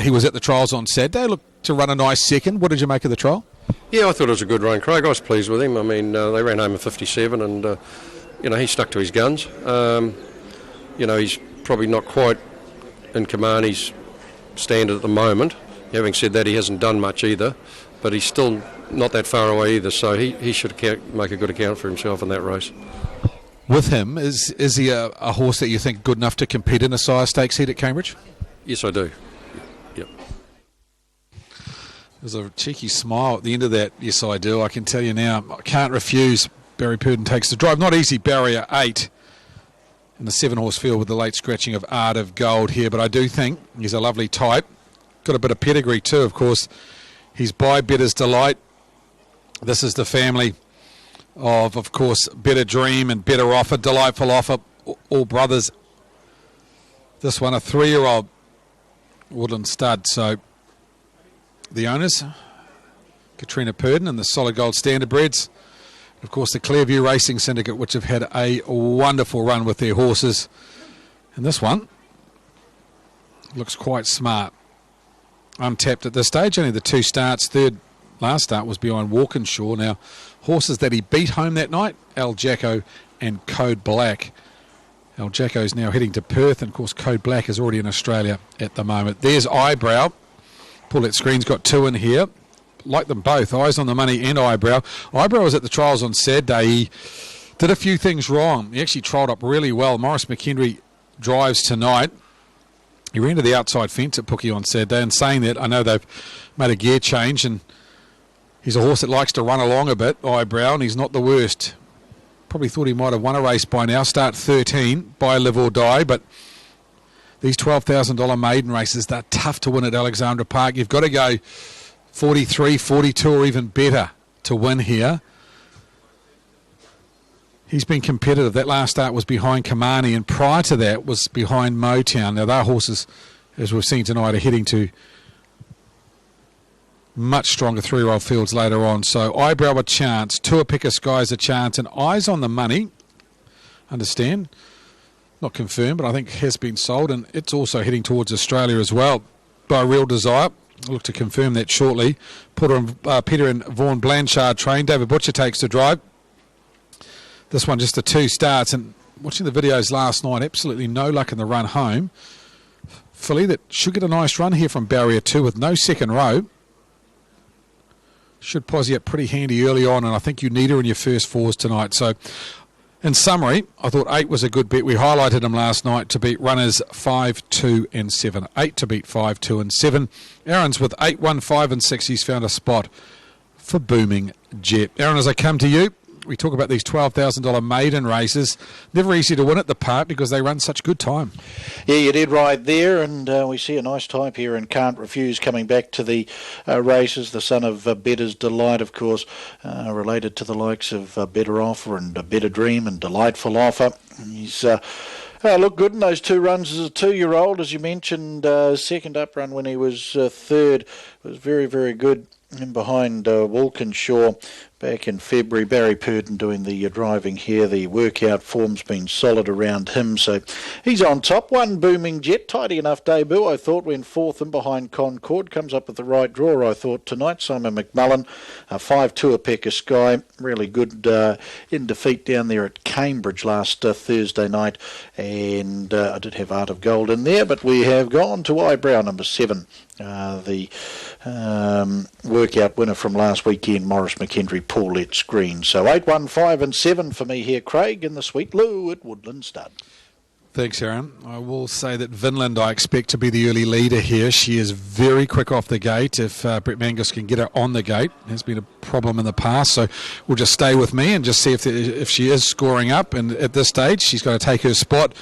He was at the trials on Saturday. Looked to run a nice second. What did you make of the trial? Yeah, I thought it was a good run, Craig. I was pleased with him. I mean, they ran home in 57 and, he stuck to his guns. He's probably not quite in Kamani's standard at the moment. Having said that, he hasn't done much either, but he's still not that far away either, so he should make a good account for himself in that race. With him, is he a horse that you think good enough to compete in a sire stakes heat at Cambridge? Yes, I do. Yep. There's a cheeky smile at the end of that. Yes, I do. I can tell you now. I Can't Refuse. Barry Purdon takes the drive. Not easy, barrier 8 in the 7-horse field with the late scratching of Art of Gold here, but I do think he's a lovely type. Got a bit of pedigree too, of course. He's by Better's Delight. This is the family of course, Better Dream and Better Offer, Delightful Offer, all brothers. This one, a 3-year-old Woodland stud. So the owners, Katrina Purdon and the Solid Gold Standardbreds. Of course, the Clearview Racing Syndicate, which have had a wonderful run with their horses. And this one looks quite smart. Untapped at this stage, only the 2 starts. Third last start was behind Walkinshaw. Now, horses that he beat home that night, El Jacko and Code Black. El Jacko's now heading to Perth, and of course Code Black is already in Australia at the moment. There's Eyebrow. Paulette Screen's got 2 in here. Like them both, Eyes on the Money and Eyebrow. Eyebrow was at the trials on Saturday. He did a few things wrong. He actually trialled up really well. Maurice McHenry drives tonight. He ran to the outside fence at Pookie on Saturday, and saying that, I know they've made a gear change, and he's a horse that likes to run along a bit, Eyebrow, and he's not the worst. Probably thought he might have won a race by now. Start 13, Buy, Live or Die, but these $12,000 maiden races, they're tough to win at Alexandra Park. You've got to go 43, 42 or even better to win here. He's been competitive. That last start was behind Kamani, and prior to that was behind Motown. Now, their horses, as we've seen tonight, are heading to much stronger 3-year-old fields later on. So, Eyebrow a chance, Tour Picker Skies a chance, and Eyes on the Money, understand, not confirmed, but I think has been sold, and it's also heading towards Australia as well by Real Desire. I'll look to confirm that shortly. Peter and Vaughan Blanchard train. David Butcher takes the drive. This one just the 2 starts, and watching the videos last night, absolutely no luck in the run home. Filly that should get a nice run here from barrier 2 with no second row. Should posse up pretty handy early on, and I think you need her in your first 4s tonight. So, in summary, I thought 8 was a good bet. We highlighted him last night to beat runners 5, 2 and 7. 8 to beat 5, 2 and 7. Aaron's with 8, 1, 5 and 6. He's found a spot for Booming Jet. Aaron, as I come to you, we talk about these $12,000 maiden races. Never easy to win at the park because they run such good time. Yeah, you did right there, and we see a nice type here and Can't Refuse coming back to the races. The son of Better's Delight, of course, related to the likes of Better Offer and Better Dream and Delightful Offer. He's looked good in those 2 runs as a 2-year-old, as you mentioned. Second up run when he was third was very, very good. In behind Walkinshaw back in February. Barry Purdon doing the driving here. The workout form's been solid around him, so he's on top. 1 Booming Jet, tidy enough debut, I thought, went 4th in behind Concord. Comes up with the right draw, I thought, tonight. Simon McMullen, 5 Tour Picker Sky, really good in defeat down there at Cambridge last Thursday night, and I did have Art of Gold in there, but we have gone to Eyebrow, number 7. The workout winner from last weekend, Maurice McHenry, Paulette Screen. So 8, 1, 5 and 7 for me here, Craig, in the Sweet Lou at Woodland Stud. Thanks, Aaron. I will say that Vinland, I expect to be the early leader here. She is very quick off the gate. If Brett Mangus can get her on the gate, it has been a problem in the past. So we'll just stay with me and just see if she is scoring up. And at this stage, she's got to take her spot.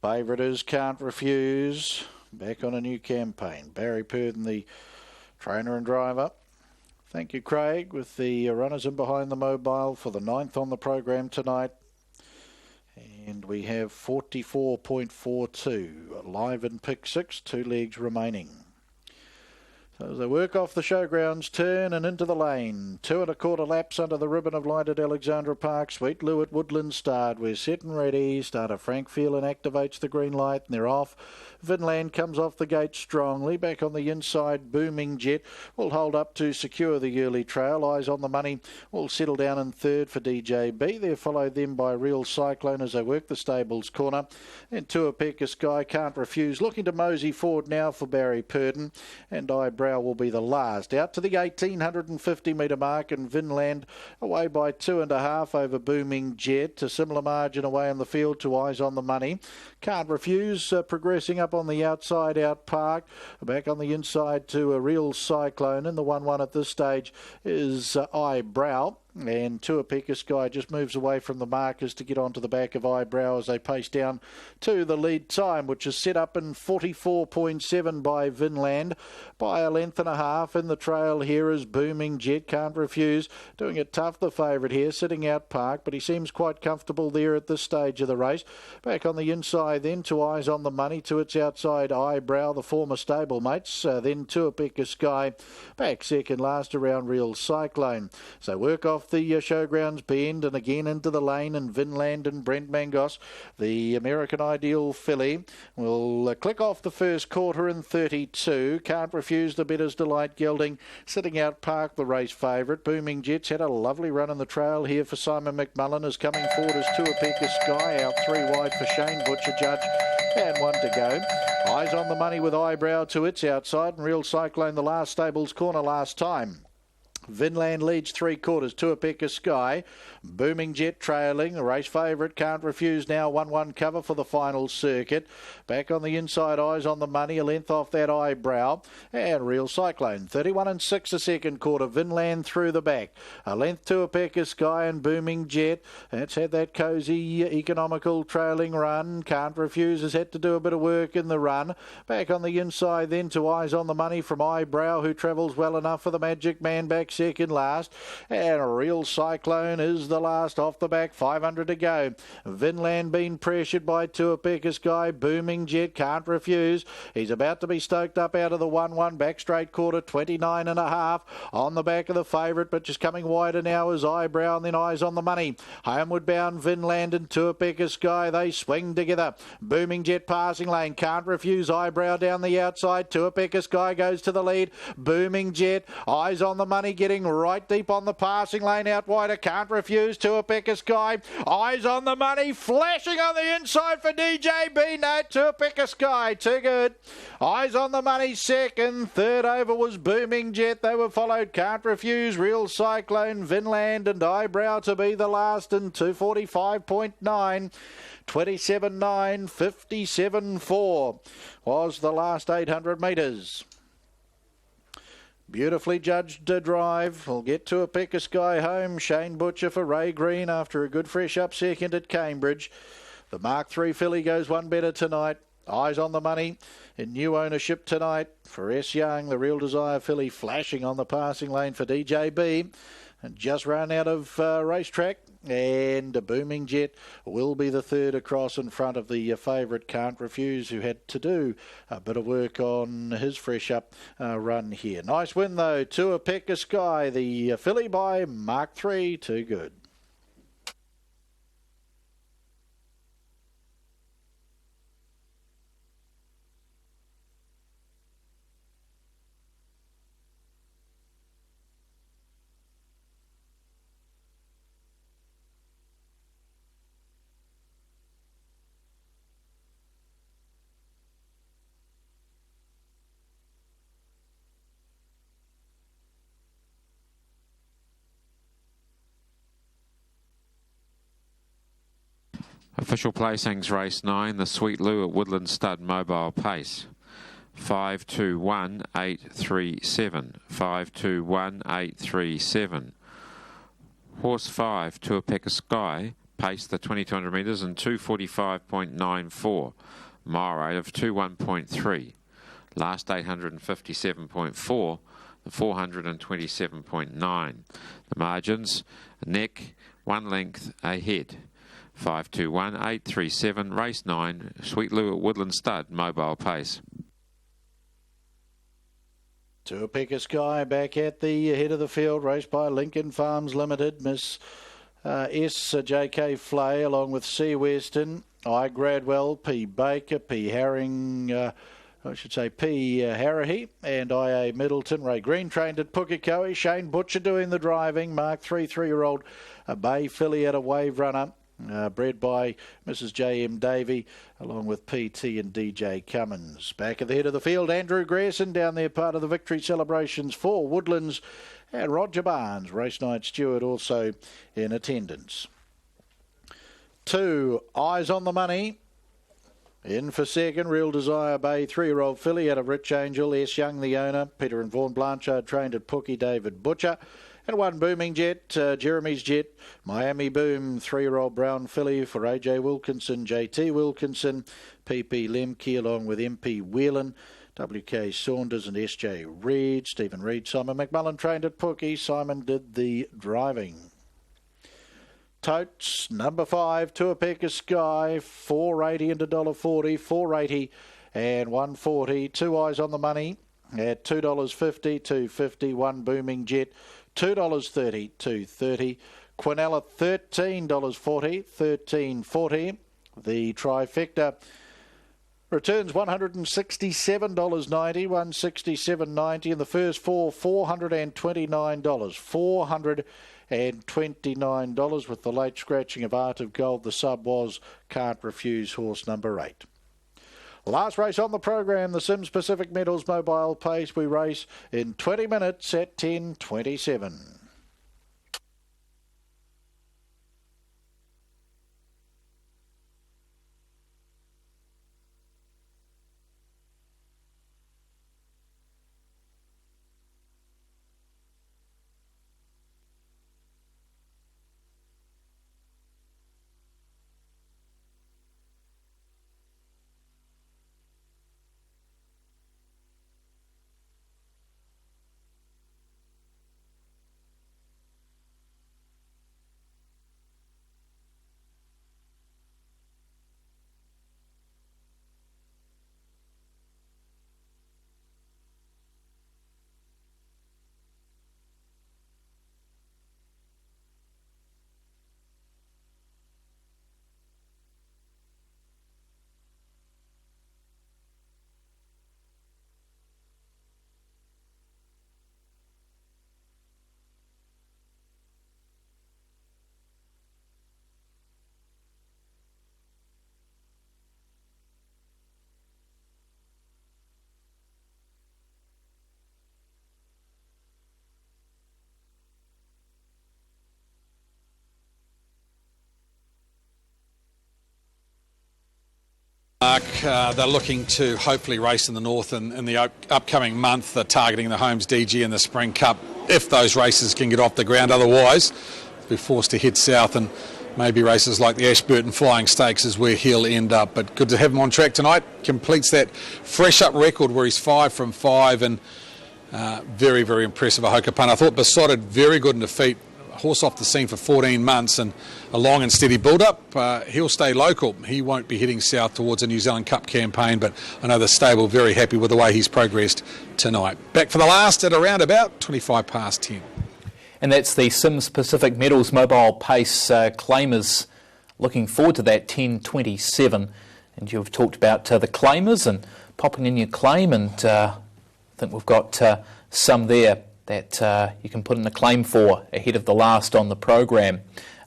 Favourite is Can't Refuse. Back on a new campaign. Barry Purdon, the trainer and driver. Thank you, Craig, with the runners in behind the mobile for the 9th on the program tonight. And we have 44.42 live in pick 6, 2 legs remaining. So as they work off the showgrounds turn and into the lane, 2 1/4 laps under the ribbon of light at Alexandra Park. Sweet Lou at Woodland Start. We're set and ready. Starter Frank Phelan activates the green light and they're off. Vinland comes off the gate strongly. Back on the inside, Booming Jet will hold up to secure the early trail. Eyes on the Money will settle down in third for DJB. They're followed then by Real Cyclone as they work the stables corner. And Tuapeka Sky Can't Refuse. Looking to mosey forward now for Barry Purdon. And Eyebrow will be the last. Out to the 1850 metre mark and Vinland away by 2.5 over Booming Jet. A similar margin away in the field to Eyes on the Money. Can't Refuse progressing up on the outside out Park. Back on the inside to a Real Cyclone. And the 1-1 at this stage is Eyebrow. And Tuapeka Sky just moves away from the markers to get onto the back of Eyebrow as they pace down to the lead time, which is set up in 44.7 by Vinland by a length and a half. In the trail here is Booming Jet. Can't Refuse. Doing it tough, the favourite here, sitting out Park, but he seems quite comfortable there at this stage of the race. Back on the inside then to Eyes on the Money. To its outside Eyebrow, the former stablemates. Then Tuapeka Sky back second last around Real Cyclone. So work off the showgrounds bend and again into the lane, and Vinland and Brent Mangos, the American Ideal filly, will click off the first quarter in 32. Can't Refuse, the Better's Delight gelding, sitting out Park, the race favourite. Booming Jet's had a lovely run in the trail here for Simon McMullen, is coming forward as Tuapeka Sky, out 3 wide for Shane Butcher Judge, and 1 to go. Eyes on the Money with Eyebrow to its outside, and Real Cyclone the last stables corner last time. Vinland leads 3/4, Tuapeka Sky. Booming Jet trailing. The race favourite Can't Refuse now 1-1 cover for the final circuit. Back on the inside, Eyes on the Money, a length off that Eyebrow. And Real Cyclone, 31 6 a second quarter. Vinland through the back. A length Tuapeka Sky and Booming Jet. That's had that cosy, economical trailing run. Can't Refuse has had to do a bit of work in the run. Back on the inside then to Eyes on the Money from Eyebrow, who travels well enough for the Magic Man back second last. And Real Cyclone is the last off the back, 500 to go. Vinland being pressured by Tuapeka Sky. Booming Jet Can't Refuse. He's about to be stoked up out of the 1-1 back straight quarter, 29.5 on the back of the favourite, but just coming wider now is Eyebrow and then Eyes on the Money. Homeward bound Vinland and Tuapeka Sky, they swing together. Booming Jet passing lane, Can't Refuse. Eyebrow down the outside. Tuapeka Sky goes to the lead. Booming Jet, Eyes on the Money getting right deep on the passing lane out wider. Can't Refuse. Tuapeka Sky. Eyes on the Money. Flashing on the inside for DJB. No, Tuapeka Sky. Too good. Eyes on the Money second. Third over was Booming Jet. They were followed Can't Refuse, Real Cyclone, Vinland and Eyebrow to be the last in 245.9. 27.9, 57.4 was the last 800 metres. Beautifully judged drive. We'll get to a Tuapeka Sky home. Shane Butcher for Ray Green after a good fresh up second at Cambridge. The Mark III filly goes 1 better tonight. Eyes on the Money in new ownership tonight for S. Young. The Real Desire filly flashing on the passing lane for DJB. And just run out of racetrack. And a Booming Jet will be the third across in front of the favourite Can't Refuse, who had to do a bit of work on his fresh up run here. Nice win though, Tuapeka Sky, the filly by Mark III, too good. Official placings, race 9, the Sweet Lou at Woodland Stud Mobile Pace. 521.837. 521.837. Horse 5, Tuapeka Sky, paced the 2200 metres in 245.94. Mile rate of 21.3. Last 857.4. The 427.9. The margins, neck, 1 length ahead. 521.837, race 9, Sweet Lou at Woodland Stud, Mobile Pace. To a Picker Sky back at the head of the field, raced by Lincoln Farms Limited. Miss S.J.K. Flay along with C. Weston, I. Gradwell, P. Baker, P. Herring, P. Harahi, and I.A. Middleton. Ray Green trained at Pukekohe. Shane Butcher doing the driving. Mark 3-3-year-old Bay filly at a wave runner. Bred by Mrs. J.M. Davey, along with P.T. and D.J. Cummins. Back at the head of the field, Andrew Grierson down there, part of the victory celebrations for Woodlands, and Roger Barnes, race night steward, also in attendance. 2 Eyes on the Money. In for second, Real Desire Bay, 3-year-old filly out of Rich Angel. S. Young, the owner. Peter and Vaughan Blanchard trained at Pookie, David Butcher. And 1 Booming Jet, Jeremy's Jet, Miami Boom, 3-year-old brown filly for A.J. Wilkinson, J.T. Wilkinson, P.P. Lemke along with M.P. Whelan, W.K. Saunders and S.J. Reid, Stephen Reid, Simon McMullen trained at Pookie. Simon did the driving. Totes, number 5, To a Picker Sky, $4.80 and $1.40, $4.80 and $1.40. 2 Eyes on the Money at $2.50, $2.50. 1 Booming Jet, $2.30, $2.30. Quinella, $13.40, $13.40. The trifecta returns $167.90, $167.90. And the first 4, $429, $429 with the late scratching of Art of Gold. The sub was Can't Refuse, horse number 8. Last race on the program, the Sims Pacific Metals Mobile Pace. We race in 20 minutes at 10:27. They're looking to hopefully race in the north in the upcoming month. They're targeting the Holmes DG and the Spring Cup if those races can get off the ground. Otherwise, they're forced to head south and maybe races like the Ashburton Flying Stakes is where he'll end up. But good to have him on track tonight. Completes that fresh up record where he's 5 from 5 and very, very impressive. Ahoka Pun. I thought Besotted very good in defeat. Horse off the scene for 14 months and a long and steady build-up. He'll stay local. He won't be heading south towards a New Zealand Cup campaign, but I know the stable very happy with the way he's progressed tonight. Back for the last at around about 25 past 10. And that's the Sims Pacific Metals Mobile Pace claimers. Looking forward to that 10:27. And you've talked about the claimers and popping in your claim, and I think we've got some there that you can put in a claim for ahead of the last on the program.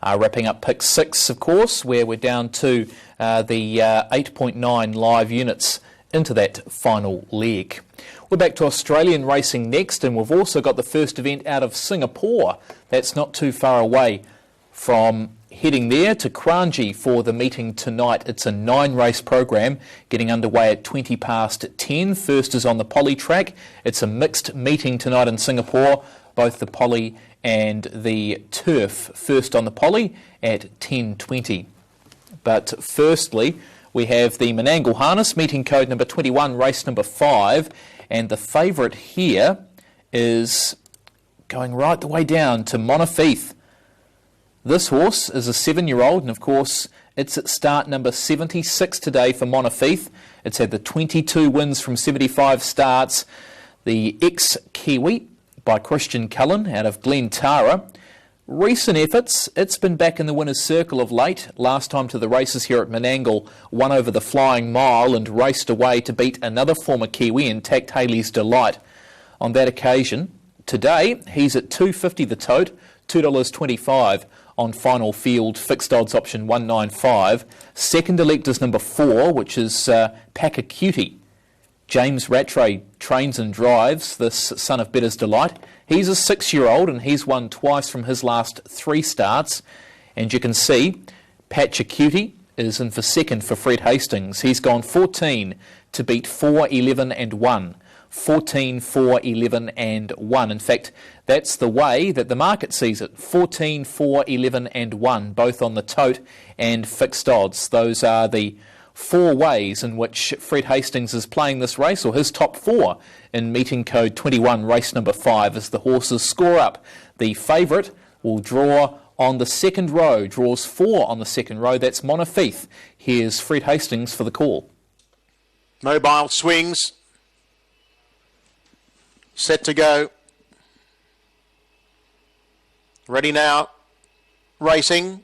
Wrapping up pick 6, of course, where we're down to the 8.9 live units into that final leg. We're back to Australian racing next, and we've also got the first event out of Singapore. That's not too far away from heading there to Kranji for the meeting tonight. It's a 9-race program getting underway at 20 past 10. First is on the poly track. It's a mixed meeting tonight in Singapore, both the poly and the turf. First on the poly at 10:20. But firstly, we have the Menangle Harness, meeting code number 21, race number 5, and the favourite here is going right the way down to Montefieth. This horse is a 7-year-old, and of course it's at start number 76 today for Montefieth. It's had the 22 wins from 75 starts. the ex-Kiwi by Christian Cullen out of Glen Tara. Recent efforts, it's been back in the winner's circle of late. Last time to the races here at Menangle, won over the Flying Mile and raced away to beat another former Kiwi in Tact Haley's Delight on that occasion. Today, he's at $2.50 the tote, $2.25 on final field, fixed odds option 195. Second elect is number 4, which is Packer Cutie. James Rattray trains and drives this son of Better's Delight. He's a 6-year-old and he's won twice from his last 3 starts. And you can see Packer Cutie is in for second for Fred Hastings. He's gone 14 to beat 4, 11 and 1. 14, 4, 11 and 1. In fact, that's the way that the market sees it. 14, 4, 11 and 1, both on the tote and fixed odds. Those are the 4 ways in which Fred Hastings is playing this race, or his top 4 in meeting code 21, race number 5, as the horses score up. The favourite will draw on the second row, draws 4 on the second row. That's Monofith. Here's Fred Hastings for the call. Mobile swings. Set to go. Ready now. Racing.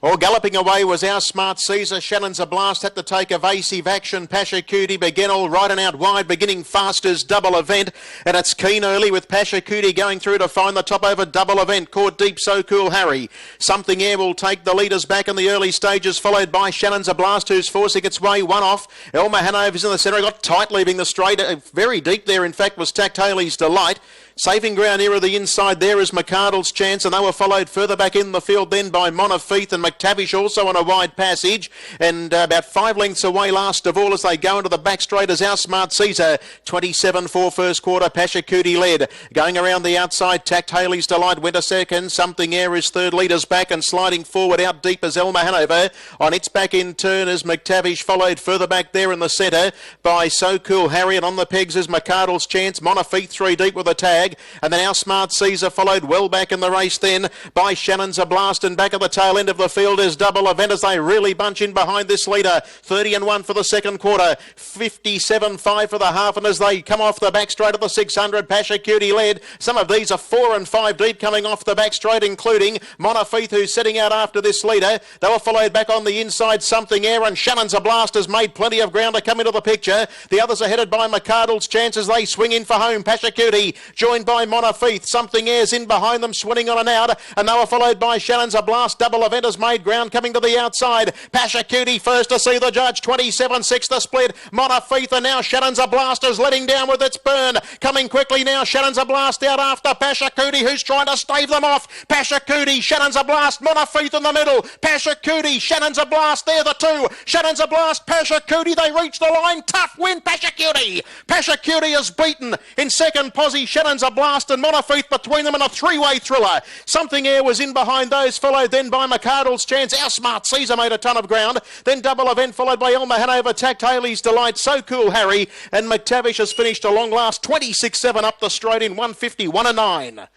Or galloping away was our Smart Caesar. Shannon's a blast had to take evasive action. Pasha Cutie began all right and out wide, beginning fast as Double Event. And it's keen early with Pasha Cutie going through to find the top over Double Event. Caught deep, So Cool Harry. Something Air will take the leaders back in the early stages, followed by Shannon's a blast, who's forcing its way one off. Elmer Hanover's in the centre. Got tight leaving the straight. Very deep there, in fact, was Tact Haley's Delight. Saving ground nearer the inside there is McArdle's Chance, and they were followed further back in the field then by Monofith and McTavish also on a wide passage, and about 5 lengths away last of all as they go into the back straight is our Smart Caesar. 27 for first quarter, Pasha Cutie led. Going around the outside, Tact Haley's Delight went a second. Something Air is third, leaders back and sliding forward out deep as Elmer Hanover. On its back in turn is McTavish, followed further back there in the centre by So Cool Harry, and on the pegs is McArdle's Chance. Monofith 3 deep with a tag. And then our Smart Caesar followed well back in the race then by Shannon's a blast, and back at the tail end of the field is Double Event as they really bunch in behind this leader. 30 and 1 for the second quarter, 57.5 for the half, and as they come off the back straight of the 600, Pasha Cutie led. Some of these are 4 and 5 deep coming off the back straight, including Monofith, who's setting out after this leader. They were followed back on the inside, Something Air, and Shannon's a blast has made plenty of ground to come into the picture. The others are headed by McArdle's Chance as they swing in for home. Pasha Cutie joined by Monofith. Something Air's in behind them, swinging on and out, and they were followed by Shannon's a blast. Double Event has made ground coming to the outside. Pasha Cutie first to see the judge. 27-6 the split. Monofith, and now Shannon's a blast is letting down with its burn. Coming quickly now, Shannon's a blast out after Pasha Cutie, who's trying to stave them off. Pasha Cutie, Shannon's a blast, Monofith in the middle. Pasha Cutie, Shannon's a blast, they're the 2. Shannon's a blast, Pasha Cutie, they reach the line. Tough win, Pasha Cutie. Pasha Cutie is beaten. In second posse, Shannon's a blast and Monofith between them in a 3-way thriller. Something Air was in behind those, followed then by McArdle's Chance. Our Smart Caesar made a ton of ground. Then Double Event followed by Elmer Hanover, Tact Haley's Delight, So Cool Harry, and McTavish has finished a long last 26-7 up the straight in 151 and 9.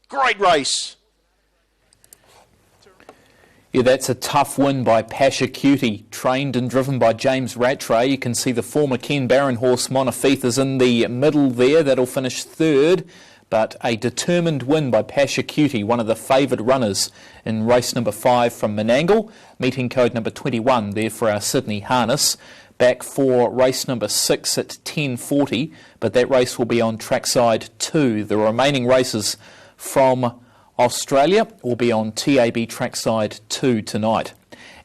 Great race. Yeah, that's a tough win by Pasha Cutie, trained and driven by James Rattray. You can see the former Ken Barron horse Monofith is in the middle there. That'll finish third. But a determined win by Pasha Cutie, one of the favoured runners in race number 5 from Menangle. Meeting code number 21 there for our Sydney harness. Back for race number 6 at 10:40, but that race will be on trackside 2. The remaining races from Australia will be on TAB trackside 2 tonight.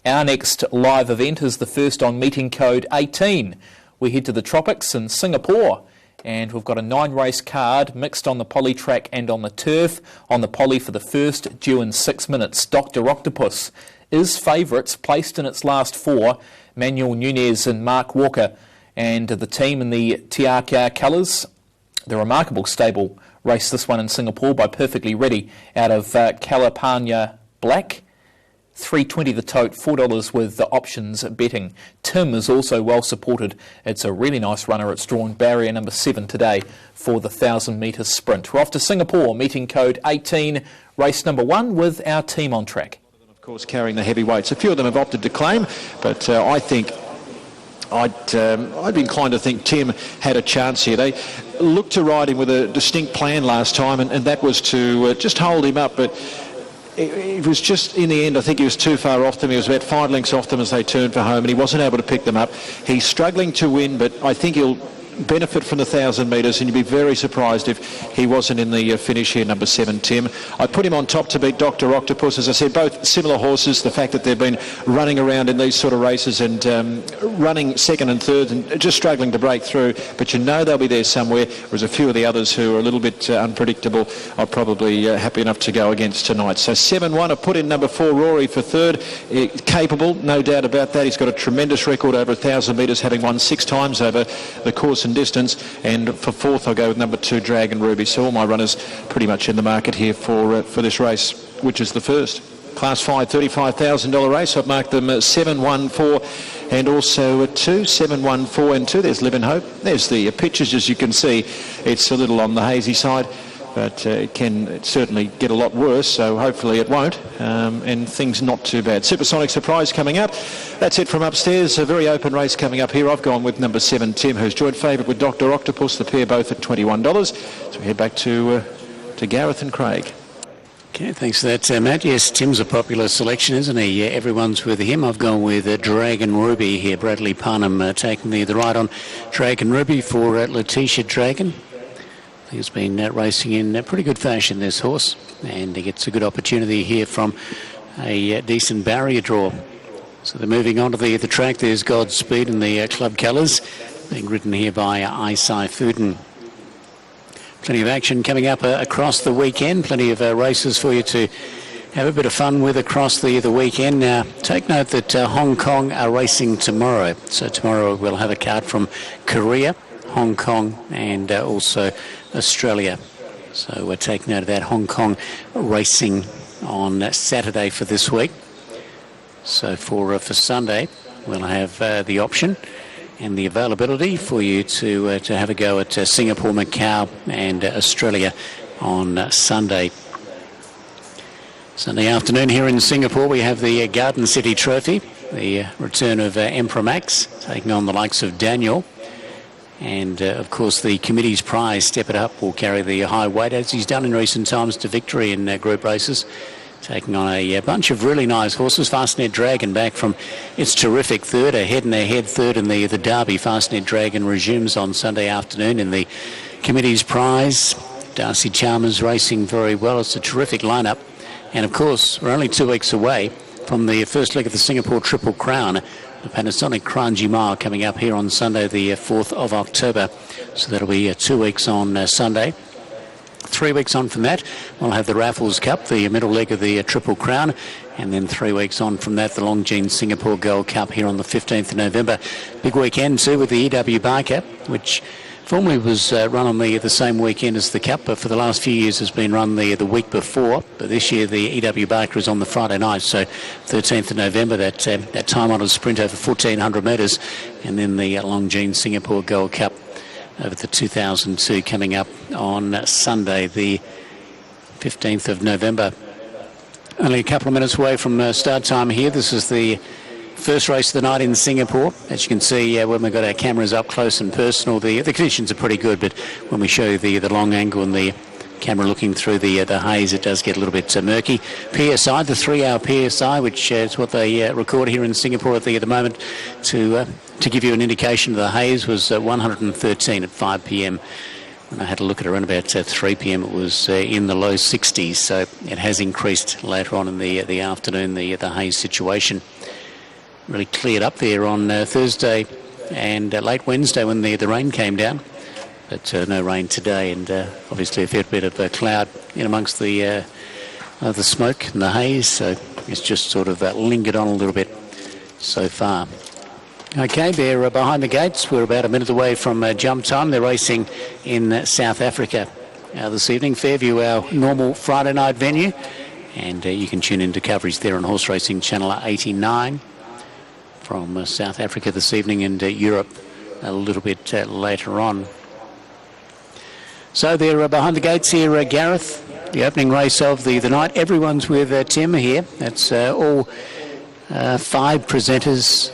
Our next live event is the first on meeting code 18. We head to the tropics in Singapore. And we've got a 9-race card mixed on the poly track and on the turf. On the poly for the first, due in 6 minutes. Dr. Octopus is favourites, placed in its last 4. Manuel Nunez and Mark Walker. And the team in the Tiaka colours, the remarkable stable, raced this one in Singapore by Perfectly Ready out of Calipania Black. $3.20 the tote, $4 with the options betting. Tim is also well supported. It's a really nice runner. It's drawn barrier number 7 today for the 1,000 metre sprint. We're off to Singapore, meeting code 18, race number 1 with our team on track. Of course, carrying the heavyweights. A few of them have opted to claim, but I think I'd be inclined to think Tim had a chance here. They looked to ride him with a distinct plan last time, and that was to just hold him up, but it was just, in the end, I think he was too far off them. He was about 5 lengths off them as they turned for home, and he wasn't able to pick them up. He's struggling to win, but I think he'll benefit from the 1,000 metres, and you'd be very surprised if he wasn't in the finish here, number 7, Tim. I put him on top to beat Dr. Octopus. As I said, both similar horses. The fact that they've been running around in these sort of races and running second and third and just struggling to break through, but you know they'll be there somewhere, whereas a few of the others who are a little bit unpredictable are probably happy enough to go against tonight. So 7-1, I put in number 4, Rory, for third. Capable, no doubt about that. He's got a tremendous record over 1,000 metres, having won 6 times over the course and distance, and for fourth I'll go with number 2, Dragon Ruby. So all my runners pretty much in the market here for this race, which is the first Class 5 $35,000 race. I've marked them 7, 1, 4 and also 2, 7, 1, 4 and 2. There's Live and Hope. There's the pictures. As you can see, it's a little on the hazy side, but it can certainly get a lot worse, so hopefully it won't, and things not too bad. Supersonic Surprise coming up. That's it from upstairs. A very open race coming up here. I've gone with number 7, Tim, who's joint favourite with Dr. Octopus, the pair both at $21. So we head back to Gareth and Craig. Okay, thanks for that, Matt. Yes, Tim's a popular selection, isn't he? Everyone's with him. I've gone with Dragon Ruby here. Bradley Parnham taking the ride on Dragon Ruby for Letitia Dragon. He's been racing in pretty good fashion, this horse, and he gets a good opportunity here from a decent barrier draw. So they're moving on to the track. There's Godspeed in the club colours, being ridden here by Isai Fuden. Plenty of action coming up across the weekend. Plenty of races for you to have a bit of fun with across the weekend. Now, take note that Hong Kong are racing tomorrow. So tomorrow we'll have a card from Korea, Hong Kong and also Australia. So we'll take note of that. Hong Kong racing on Saturday for this week. So for Sunday we'll have the option and the availability for you to have a go at Singapore, Macau and Australia on Sunday. Sunday afternoon here in Singapore we have the Garden City Trophy, the return of Emperor Max taking on the likes of Daniel. And, of course, the committee's prize, Step It Up, will carry the high weight, as he's done in recent times, to victory in group races, taking on a bunch of really nice horses. Fastnet Dragon back from its terrific third, a head-and-a-head third in the Derby. Fastnet Dragon resumes on Sunday afternoon in the committee's prize. Darcy Chalmers racing very well. It's a terrific lineup. And, of course, we're only 2 weeks away from the first leg of the Singapore Triple Crown. The Panasonic Kranji Mile coming up here on Sunday the 4th of October. So that'll be 2 weeks on Sunday. 3 weeks on from that we'll have the Raffles Cup, the middle leg of the Triple Crown, and then 3 weeks on from that the Longines Singapore Gold Cup here on the 15th of November. Big weekend too with the EW Barker, which formerly was run on the same weekend as the Cup, but for the last few years has been run the week before. But this year the EW Barker is on the Friday night, so 13th of November, that time-honoured sprint over 1,400 metres, and then the Longines Singapore Gold Cup over the 2002 coming up on Sunday, the 15th of November. Only a couple of minutes away from start time here. This is the first race of the night in Singapore. As you can see, when we've got our cameras up close and personal, the conditions are pretty good, but when we show you the long angle and the camera looking through the haze, it does get a little bit murky. PSI, the 3-hour PSI, which is what they record here in Singapore at the moment to give you an indication of the haze, was 113 at 5 p.m. When I had a look at around about 3 p.m, it was in the low 60s, so it has increased later on in the afternoon, the haze situation. Really cleared up there on Thursday and late Wednesday when the rain came down, but no rain today, and obviously a fair bit of cloud in amongst the smoke and the haze, so it's just sort of lingered on a little bit so far. Okay, they're behind the gates. We're about a minute away from jump time. They're racing in South Africa this evening. Fairview, our normal Friday night venue, and you can tune into coverage there on Horse Racing Channel 89 from South Africa this evening, and Europe a little bit later on. So they're behind the gates here, Gareth. The opening race of the night. Everyone's with Tim here. That's all 5 presenters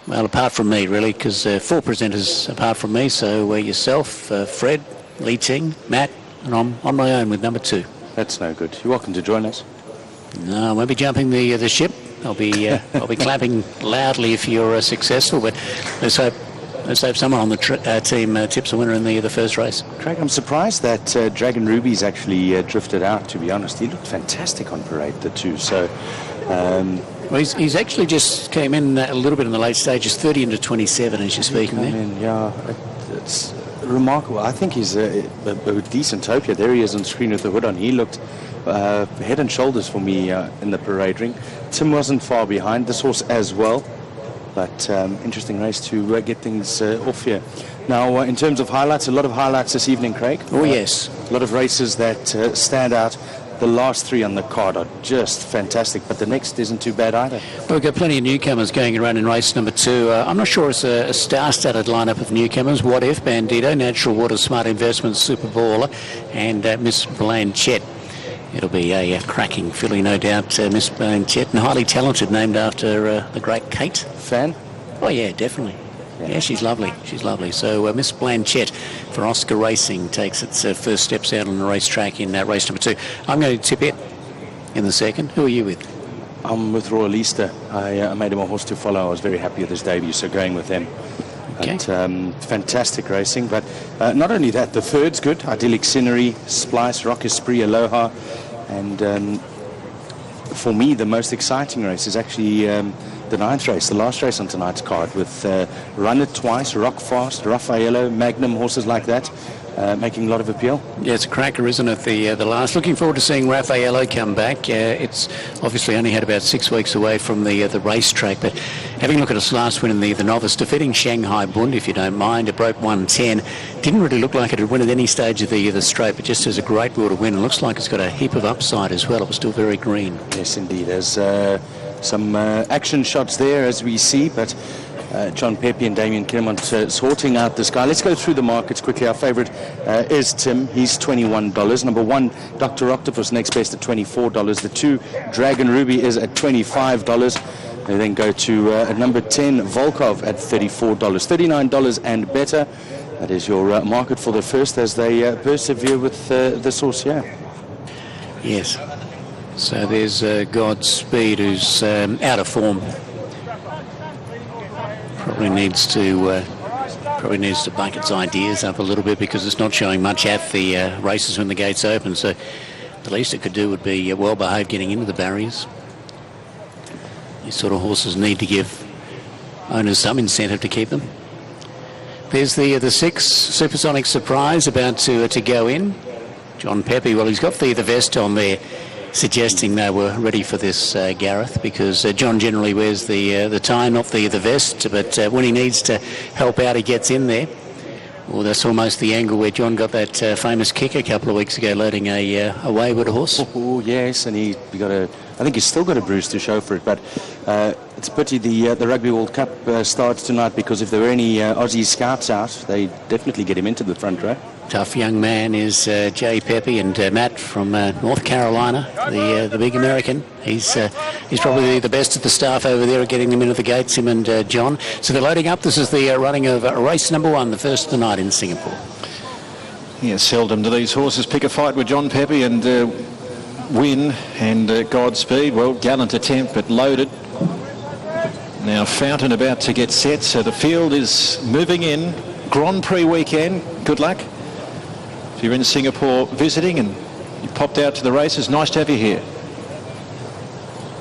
Well, apart from me, really, because 4 presenters apart from me, so yourself, Fred, Lee Ting, Matt, and I'm on my own with number 2. That's no good. You're welcome to join us. No, I won't be jumping the ship. I'll be clapping loudly if you're successful, but let's hope someone on the team tips a winner in the first race. Craig, I'm surprised that Dragon Ruby's actually drifted out, to be honest. He looked fantastic on parade, the 2, so... Well, he's actually just came in a little bit in the late stages, 30 into 27 as you're speaking there. It's remarkable. I think he's a decent topia. There he is on screen with the hood on. He looked head and shoulders for me in the parade ring. Tim wasn't far behind, this horse as well. But interesting race to get things off here. Now, in terms of highlights, a lot of highlights this evening, Craig. Oh, yes. A lot of races that stand out. The last 3 on the card are just fantastic, but the next isn't too bad either. Well, we've got plenty of newcomers going around in race number 2. I'm not sure it's a star-studded lineup of newcomers. What If, Bandito, Natural Water, Smart Investments, Super Baller, and Miss Blanchett. It'll be a cracking filly, no doubt, Miss Blanchett, and highly talented, named after the great Kate. Fan? Oh, yeah, definitely. Yeah, she's lovely. She's lovely. So Miss Blanchett for Oscar Racing takes its first steps out on the racetrack in race number 2. I'm going to tip it in the second. Who are you with? I'm with Royal Easter. I made him a horse to follow. I was very happy with his debut, so going with them. Okay. But, fantastic racing. But not only that, the third's good. Idyllic Scenery, Splice, Rock Esprit, Aloha. And for me, the most exciting race is actually... the 9th race, the last race on tonight's card, with Run It Twice, Rock Fast, Raffaello, Magnum, horses like that, making a lot of appeal. Yeah, it's a cracker, isn't it, the last. Looking forward to seeing Raffaello come back. It's obviously only had about 6 weeks away from the racetrack, but having a look at its last win in the novice, defeating Shanghai Bund, if you don't mind, it broke 110. Didn't really look like it had won at any stage of the straight, but just has a great will to win. It looks like it's got a heap of upside as well. It was still very green. Yes, indeed. There's some action shots there as we see, but John Pepe and Damien Kinnemont sorting out this guy. Let's go through the markets quickly. Our favourite is Tim. He's $21. Number 1, Dr. Octopus, next best at $24. The 2, Dragon Ruby, is at $25. They then go to number 10, Volkov, at $34. $39 and better. That is your market for the first as they persevere with this horse here. Yes. So there's Godspeed, who's out of form. Probably needs to buck its ideas up a little bit, because it's not showing much at the races when the gates open. So the least it could do would be well behaved getting into the barriers. These sort of horses need to give owners some incentive to keep them. There's the 6, Supersonic Surprise, about to go in. John Pepe, well, he's got the vest on there, suggesting they were ready for this, Gareth, because John generally wears the tie, not the vest, but when he needs to help out, he gets in there. Well, that's almost the angle where John got that famous kick a couple of weeks ago, loading a wayward horse. Oh, yes, and I think he's still got a bruise to show for it, but it's a pity the Rugby World Cup starts tonight, because if there were any Aussie scouts out, they definitely get him into the front row. Tough young man is Jay Pepe, and Matt from North Carolina, the big American. He's probably the best of the staff over there at getting them into the gates, him and John. So they're loading up. This is the running of race number 1, the first of the night in Singapore. Yeah, seldom do these horses pick a fight with John Pepe and win, and Godspeed, well, gallant attempt, but loaded. Now Fountain about to get set, so the field is moving in. Grand Prix weekend, good luck. If you're in Singapore visiting and you popped out to the races, nice to have you here.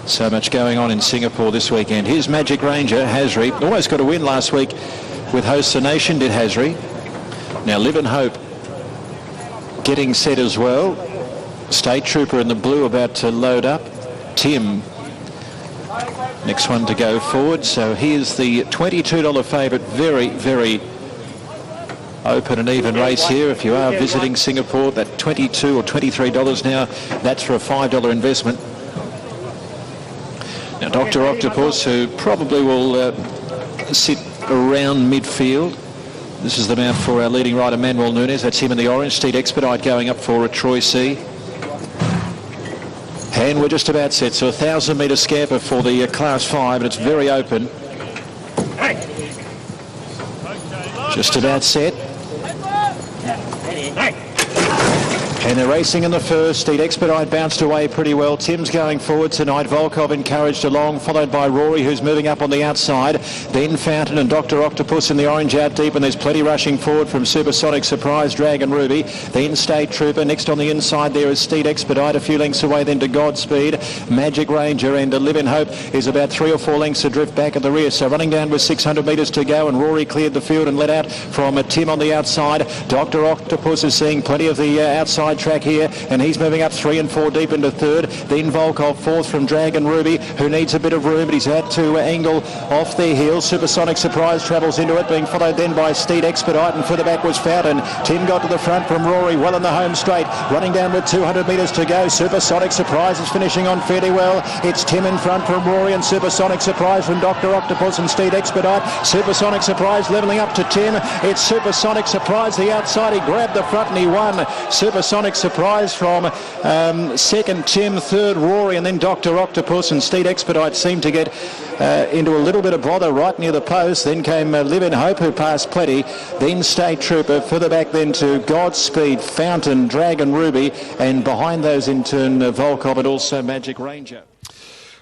So much going on in Singapore this weekend. Here's Magic Ranger, Hasri. Almost got a win last week with Host the Nation, did Hasri. Now Live and Hope getting set as well. State Trooper in the blue about to load up. Tim, next one to go forward. So here's the $22 favourite. Very, very open and even race here. If you are visiting Singapore, that $22 or $23 now, that's for a $5 investment. Now Dr. Octopus, who probably will sit around midfield. This is the mount for our leading rider Manuel Nunes. That's him in the orange. Steed Expedite going up for a Troy C. And we're just about set, so 1,000 metre scamper for the Class 5, and it's very open. Just about set. And they're racing in the first. Steed Expedite bounced away pretty well. Tim's going forward tonight. Volkov encouraged along, followed by Rory, who's moving up on the outside. Then Fountain and Dr. Octopus in the orange out deep, and there's plenty rushing forward from Supersonic Surprise, Dragon Ruby. Then State Trooper. Next on the inside there is Steed Expedite. A few lengths away then to Godspeed. Magic Ranger and Live in Hope is about 3 or 4 lengths adrift back at the rear. So running down with 600 metres to go, and Rory cleared the field and let out from Tim on the outside. Dr. Octopus is seeing plenty of the outside track here, and he's moving up 3 and 4 deep into third. Then Volkov fourth from Dragon Ruby, who needs a bit of room, but he's had to angle off their heels. Supersonic Surprise travels into it, being followed then by Steed Expedite, and further back was Fountain. Tim got to the front from Rory, well in the home straight, running down with 200 metres to go. Supersonic Surprise is finishing on fairly well. It's Tim in front from Rory, and Supersonic Surprise from Dr. Octopus and Steed Expedite. Supersonic Surprise levelling up to Tim. It's Supersonic Surprise the outside. He grabbed the front and he won. Supersonic Surprise from second Tim, third Rory, and then Dr. Octopus and Steed Expedite seemed to get into a little bit of bother right near the post. Then came Live in Hope, who passed plenty. Then State Trooper, further back then to Godspeed, Fountain, Dragon Ruby, and behind those in turn Volkov and also Magic Ranger.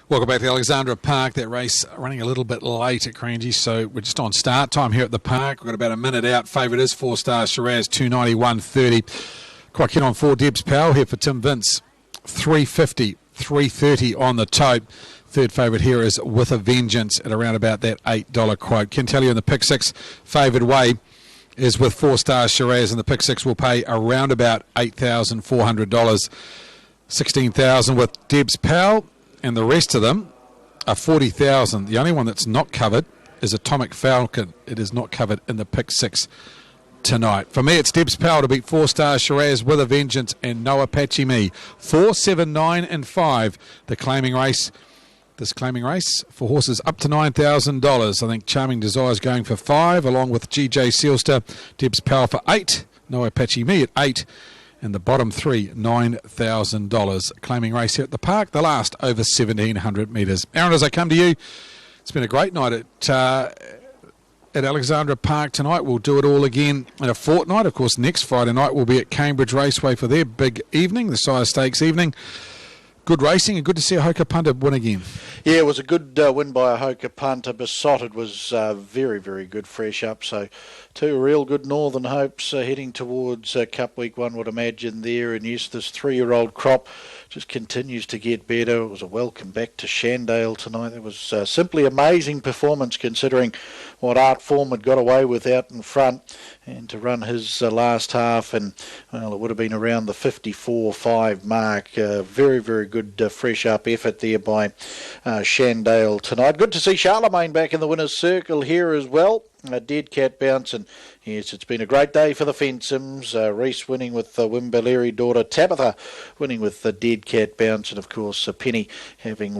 Welcome back to Alexandra Park. That race running a little bit late at Crangy, so we're just on start time here at the park. We've got about a minute out. Favourite is 4 Stars Shiraz, 291.30. Quite keen on 4 Debs Powell here for Tim Vince. 350, 330 on the tote. Third favourite here is With a Vengeance at around about that $8 quote. Can tell you in the pick 6, favoured way is with 4 Stars Shiraz, and the pick 6 will pay around about $8,400. $16,000 with Debs Powell, and the rest of them are $40,000. The only one that's not covered is Atomic Falcon. It is not covered in the pick 6 tonight. For me, it's Debs Powell to beat 4 Stars Shiraz, With a Vengeance, and No Apache Me. 4, 7, 9 and 5. The claiming race. This claiming race for horses up to $9,000. I think Charming Desire is going for 5, along with GJ Sealster. Debs Powell for 8. No Apache Me at 8. And the bottom 3, $9,000. Claiming race here at the park. The last over 1,700 metres. Aaron, as I come to you, it's been a great night at Alexandra Park tonight. We'll do it all again in a fortnight. Of course, next Friday night we'll be at Cambridge Raceway for their big evening, the Sire Stakes evening. Good racing, and good to see a Hoka punter win again. Yeah, it was a good win by a Hoka punter. Besotted was very, very good fresh up. So 2 real good Northern Hopes heading towards Cup Week 1, would imagine there. And yes, this 3-year-old crop just continues to get better. It was a welcome back to Shandale tonight. It was simply amazing performance considering what Art Form had got away with out in front, and to run his last half, and well, it would have been around the 54.5 mark. Very, very good fresh up effort there by Shandale tonight. Good to see Charlemagne back in the winner's circle here as well. A dead cat bounce, and yes, it's been a great day for the Fensims. Reese winning with Wimberlary daughter, Tabitha winning with the dead cat bounce, and of course Penny having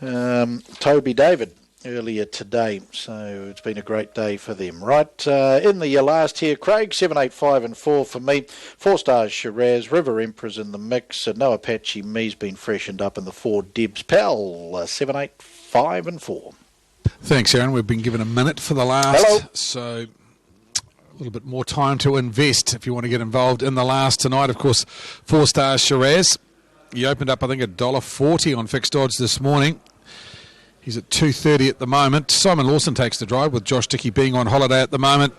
Toby David earlier today. So it's been a great day for them. Right, in the last here, Craig, 7, 8, 5 and 4 for me. 4 Stars Shiraz, River Emperor's in the mix. No Apache Me's been freshened up in the 4 Debs Powell, 7, 8, 5 and 4. Thanks, Aaron. We've been given a minute for the last. Hello. So a little bit more time to invest if you want to get involved in the last tonight. Of course, 4 Stars Shiraz. He opened up, I think, $1.40 on fixed odds this morning. He's at 2.30 at the moment. Simon Lawson takes the drive with Josh Dickey being on holiday at the moment.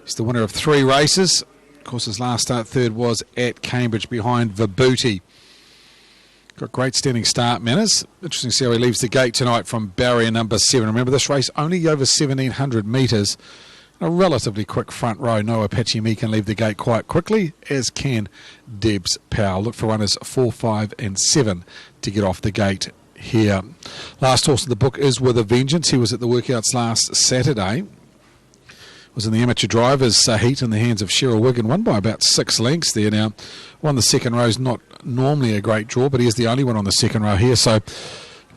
He's the winner of 3 races. Of course, his last start third was at Cambridge behind Vibuti. Got great standing start manners. Interesting to see how he leaves the gate tonight from barrier number 7. Remember, this race only over 1,700 metres. A relatively quick front row. No Apache Me can leave the gate quite quickly, as can Debs Powell. Look for runners 4, 5 and 7 to get off the gate here. Last horse in the book is With a Vengeance. He was at the workouts last Saturday. Was in the amateur drivers heat in the hands of Cheryl Wigg and won by about 6 lengths there. Now, won the second row is not normally a great draw, but he is the only one on the second row here. So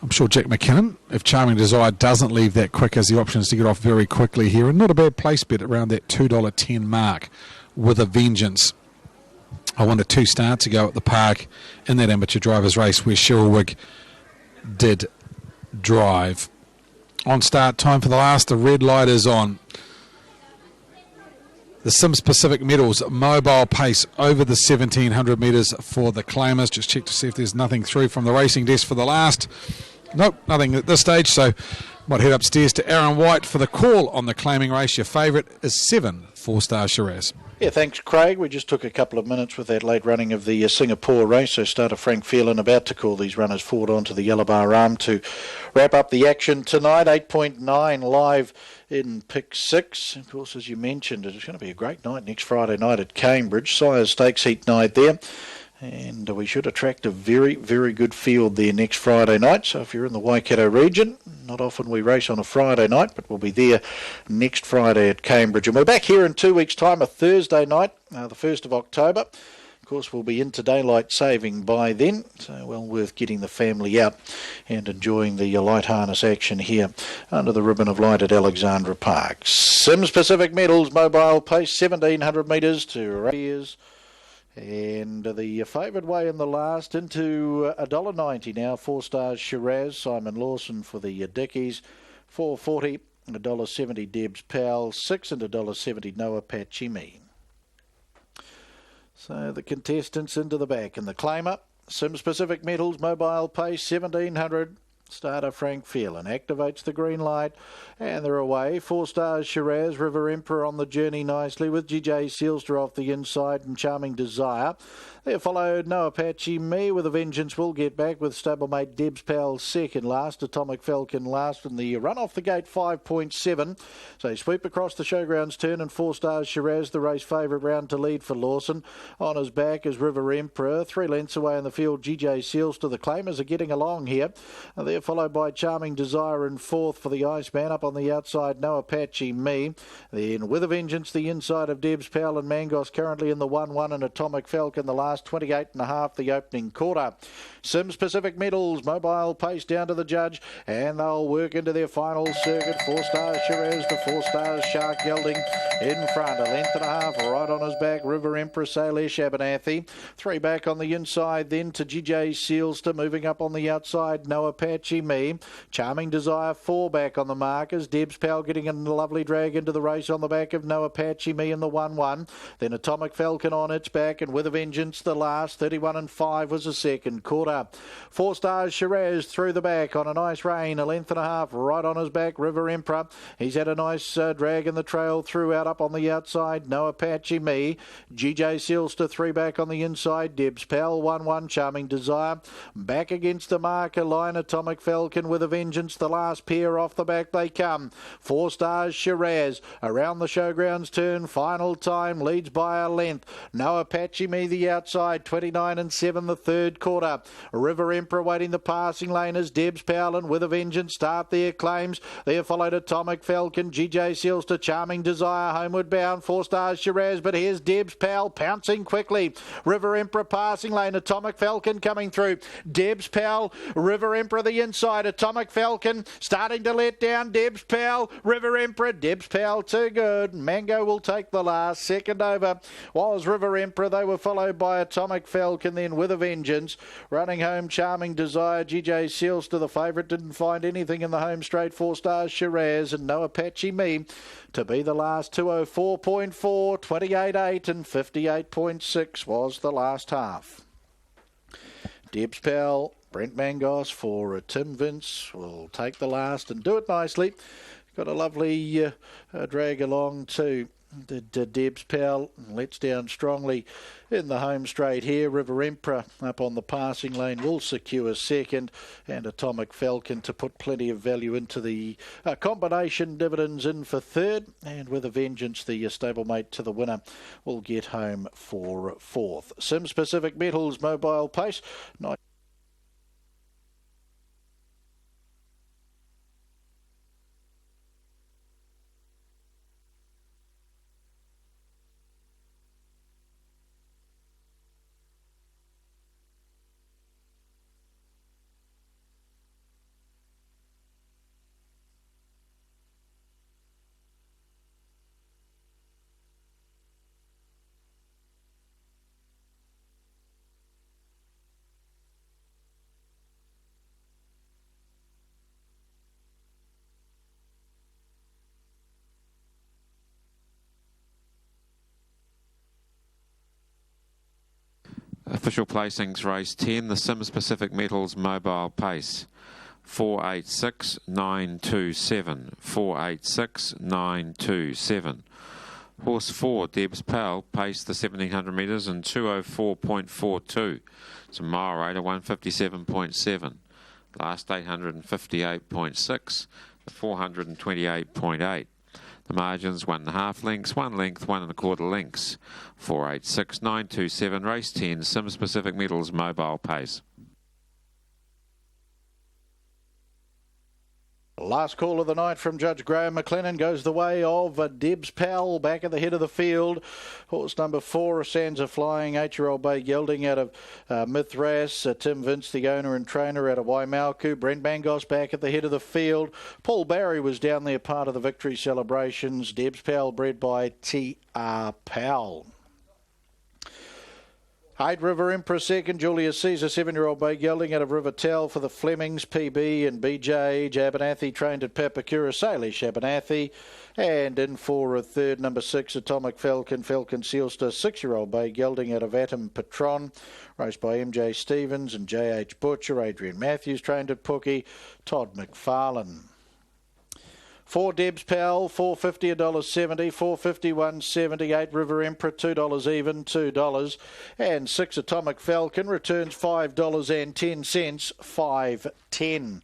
I'm sure Jack McKinnon, if Charming Desire doesn't leave that quick, has the options to get off very quickly here. And not a bad place bet around that $2.10 mark With a Vengeance. I won a 2 starts ago at the park in that amateur drivers race where Cheryl Wigg did drive. On start time for the last, the red light is on. The Sims Pacific Medals mobile pace over the 1700 metres for the claimers. Just check to see if there's nothing through from the racing desk for the last. Nope, nothing at this stage, so might head upstairs to Aaron White for the call on the claiming race. Your favourite is 7, 4-star Shiraz. Yeah, thanks, Craig. We just took a couple of minutes with that late running of the Singapore race. So starter Frank Phelan about to call these runners forward onto the yellow bar arm to wrap up the action tonight. 8.9 live in pick 6. Of course, as you mentioned, it's going to be a great night next Friday night at Cambridge. Sires Stakes Heat night there. And we should attract a very, very good field there next Friday night. So if you're in the Waikato region, not often we race on a Friday night, but we'll be there next Friday at Cambridge. And we're back here in 2 weeks' time, a Thursday night, the 1st of October. Of course, we'll be into daylight saving by then, so well worth getting the family out and enjoying the light harness action here under the ribbon of light at Alexandra Park. Sims Pacific Medals mobile pace, 1,700 metres to Rapiers. And the favoured way in the last into $1.90 now. 4 stars Shiraz, Simon Lawson for the Dickies. $4.40 and $1.70 Debs Powell. 6 and $1.70 Noah Pachimi. So the contestants into the back and the claimer. Sims Pacific Metals mobile pace 1,700. Starter Frank Phelan activates the green light and they're away. 4 stars Shiraz, River Emperor on the journey nicely with GJ Sealster off the inside and Charming Desire. There followed No Apache Me with a Vengeance Will Get Back with stablemate Debs Powell second last, Atomic Falcon last, and the run off the gate 5.7. So sweep across the showgrounds turn and 4 stars Shiraz, the race favourite round to lead for Lawson. On his back is River Emperor, 3 lengths away in the field GJ Sealster. The claimers are getting along here. They're followed by Charming Desire in 4th for the Iceman. Up on the outside, No Apache Me. Then with a Vengeance, the inside of Debs Powell and Mangos currently in the 1-1 and Atomic Falcon the last 28.5 the opening quarter. Sims Pacific Medals mobile pace down to the judge and they'll work into their final circuit. 4 stars Shiraz to 4 stars Shark Gelding in front, a length and a half right on his back. River Emperor Salish Abernathy, 3 back on the inside then to GJ Sealster. Moving up on the outside, No Apache Me. Charming Desire 4 back on the markers. Debs Powell getting a lovely drag into the race on the back of No Apache Me in the 1-1. Then Atomic Falcon on its back and with a Vengeance the last. 31 and 5 was the second quarter. 4 stars Shiraz through the back on a nice rein, a length and a half right on his back. River Emperor, he's had a nice drag in the trail throughout. Up on the outside, No Apache Me. GJ Sealster 3 back on the inside. Debs Powell 1-1, Charming Desire back against the marker line. Atomic Falcon with a Vengeance, the last pair off the back they come. 4 stars Shiraz around the showgrounds turn, final time, leads by a length. No Apache Me the outside, 29 and 7 the third quarter. River Emperor waiting the passing lane as Debs Powell and with a Vengeance start their claims. There followed Atomic Falcon, GJ Sealster, Charming Desire homeward bound. 4 stars Shiraz, but here's Debs Powell pouncing quickly. River Emperor passing lane, Atomic Falcon coming through. Debs Powell, River Emperor the inside. Atomic Falcon starting to let down Debs Powell. River Emperor, Debs Powell too good. Mango will take the last. Second over was River Emperor. They were followed by Atomic Falcon then with a Vengeance. Running home Charming Desire. GJ Sealster the favourite, didn't find anything in the home straight. 4 stars Shiraz and No Apache Me to be the last. 204.4, 28.8 and 58.6 was the last half. Debs Powell, Brent Mangos for Tim Vince will take the last and do it nicely. Got a lovely drag along too. Debs Powell lets down strongly in the home straight here. River Emperor up on the passing lane will secure second, and Atomic Falcon to put plenty of value into the combination dividends in for third, and with a Vengeance the stablemate to the winner will get home for fourth. Sims Pacific Metals mobile pace. Official placings, race 10, the Sims Pacific Metals Mobile Pace. 486,927. 486,927. Horse 4, Deb's Pal, paced the 1700 metres in 204.42. It's a mile rate of 157.7. Last 858.6. The 428.8. The margins 1.5 lengths, 1 length, 1 1/4 lengths. 486,927. Race 10, Sims Pacific Metals Mobile Pace. Last call of the night from Judge Graham McLennan goes the way of Deb's Pal, back at the head of the field. Horse number 4, Sansa Flying, 8-year-old Bay Gelding out of Mithras. Tim Vince, the owner and trainer, out of Waimalku. Brent Bangos back at the head of the field. Paul Barry was down there, part of the victory celebrations. Deb's Pal, bred by T.R. Powell. 8 River Empress second, Julius Caesar, 7-year-old Bay Gelding out of Rivertel for the Flemings, PB and BJ. Abernathy trained at Papakura, Salish Abernathy. And in for a third, number 6, Atomic Falcon, Falcon Sealster, 6-year-old Bay Gelding out of Atom Patron. Raced by MJ Stevens and JH Butcher. Adrian Matthews trained at Pookie. Todd McFarlane. 4 Deb's Pal, $4.50, $1.70, $4.50, $1.70, 8 River Emperor, $2 even, $2, and 6 Atomic Falcon returns $5.10, $5.10.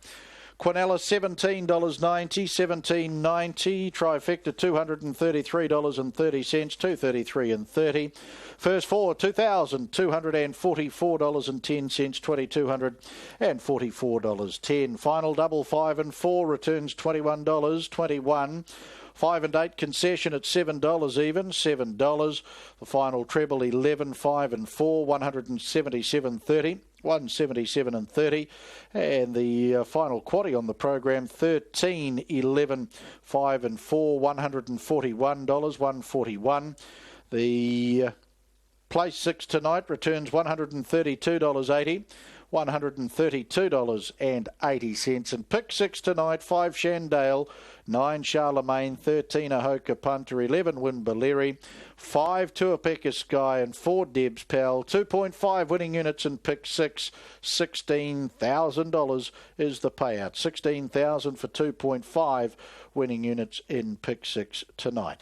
Quinella $17.90, $17.90. Trifecta $233.30, $233.30. First 4 $2,244.10, $2,244.10. Final double 5 and 4 returns $21.21. 5 and 8 concession at $7 even, $7. The final treble 11, 5 and 4, $177.30. 177.30, and the final quaddie on the program 13, 11, 5 and 4, $141, 141. The place 6 tonight returns $132.80. $132.80. And pick 6 tonight, 5 Shandale, 9 Charlemagne, 13 Ahoka Punter, 11 Winbaleri, 5 Tuapeka Sky and 4 Deb's Pal. 2.5 winning units in pick 6. $16,000 is the payout. $16,000 for 2.5 winning units in pick 6 tonight.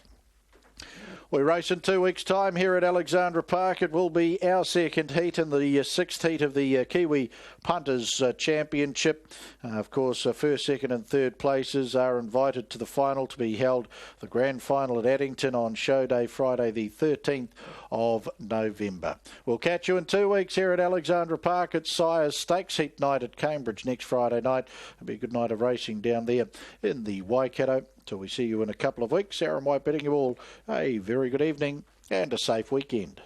We race in 2 weeks' time here at Alexandra Park. It will be our second heat in the 6th heat of the Kiwi Punters Championship. Of course, first, second and third places are invited to the final to be held, the grand final at Addington on show day, Friday the 13th of November. We'll catch you in 2 weeks here at Alexandra Park at Sire's Stakes Heat night at Cambridge next Friday night. It'll be a good night of racing down there in the Waikato. Till we see you in a couple of weeks, Aaron White bidding you all a very good evening and a safe weekend.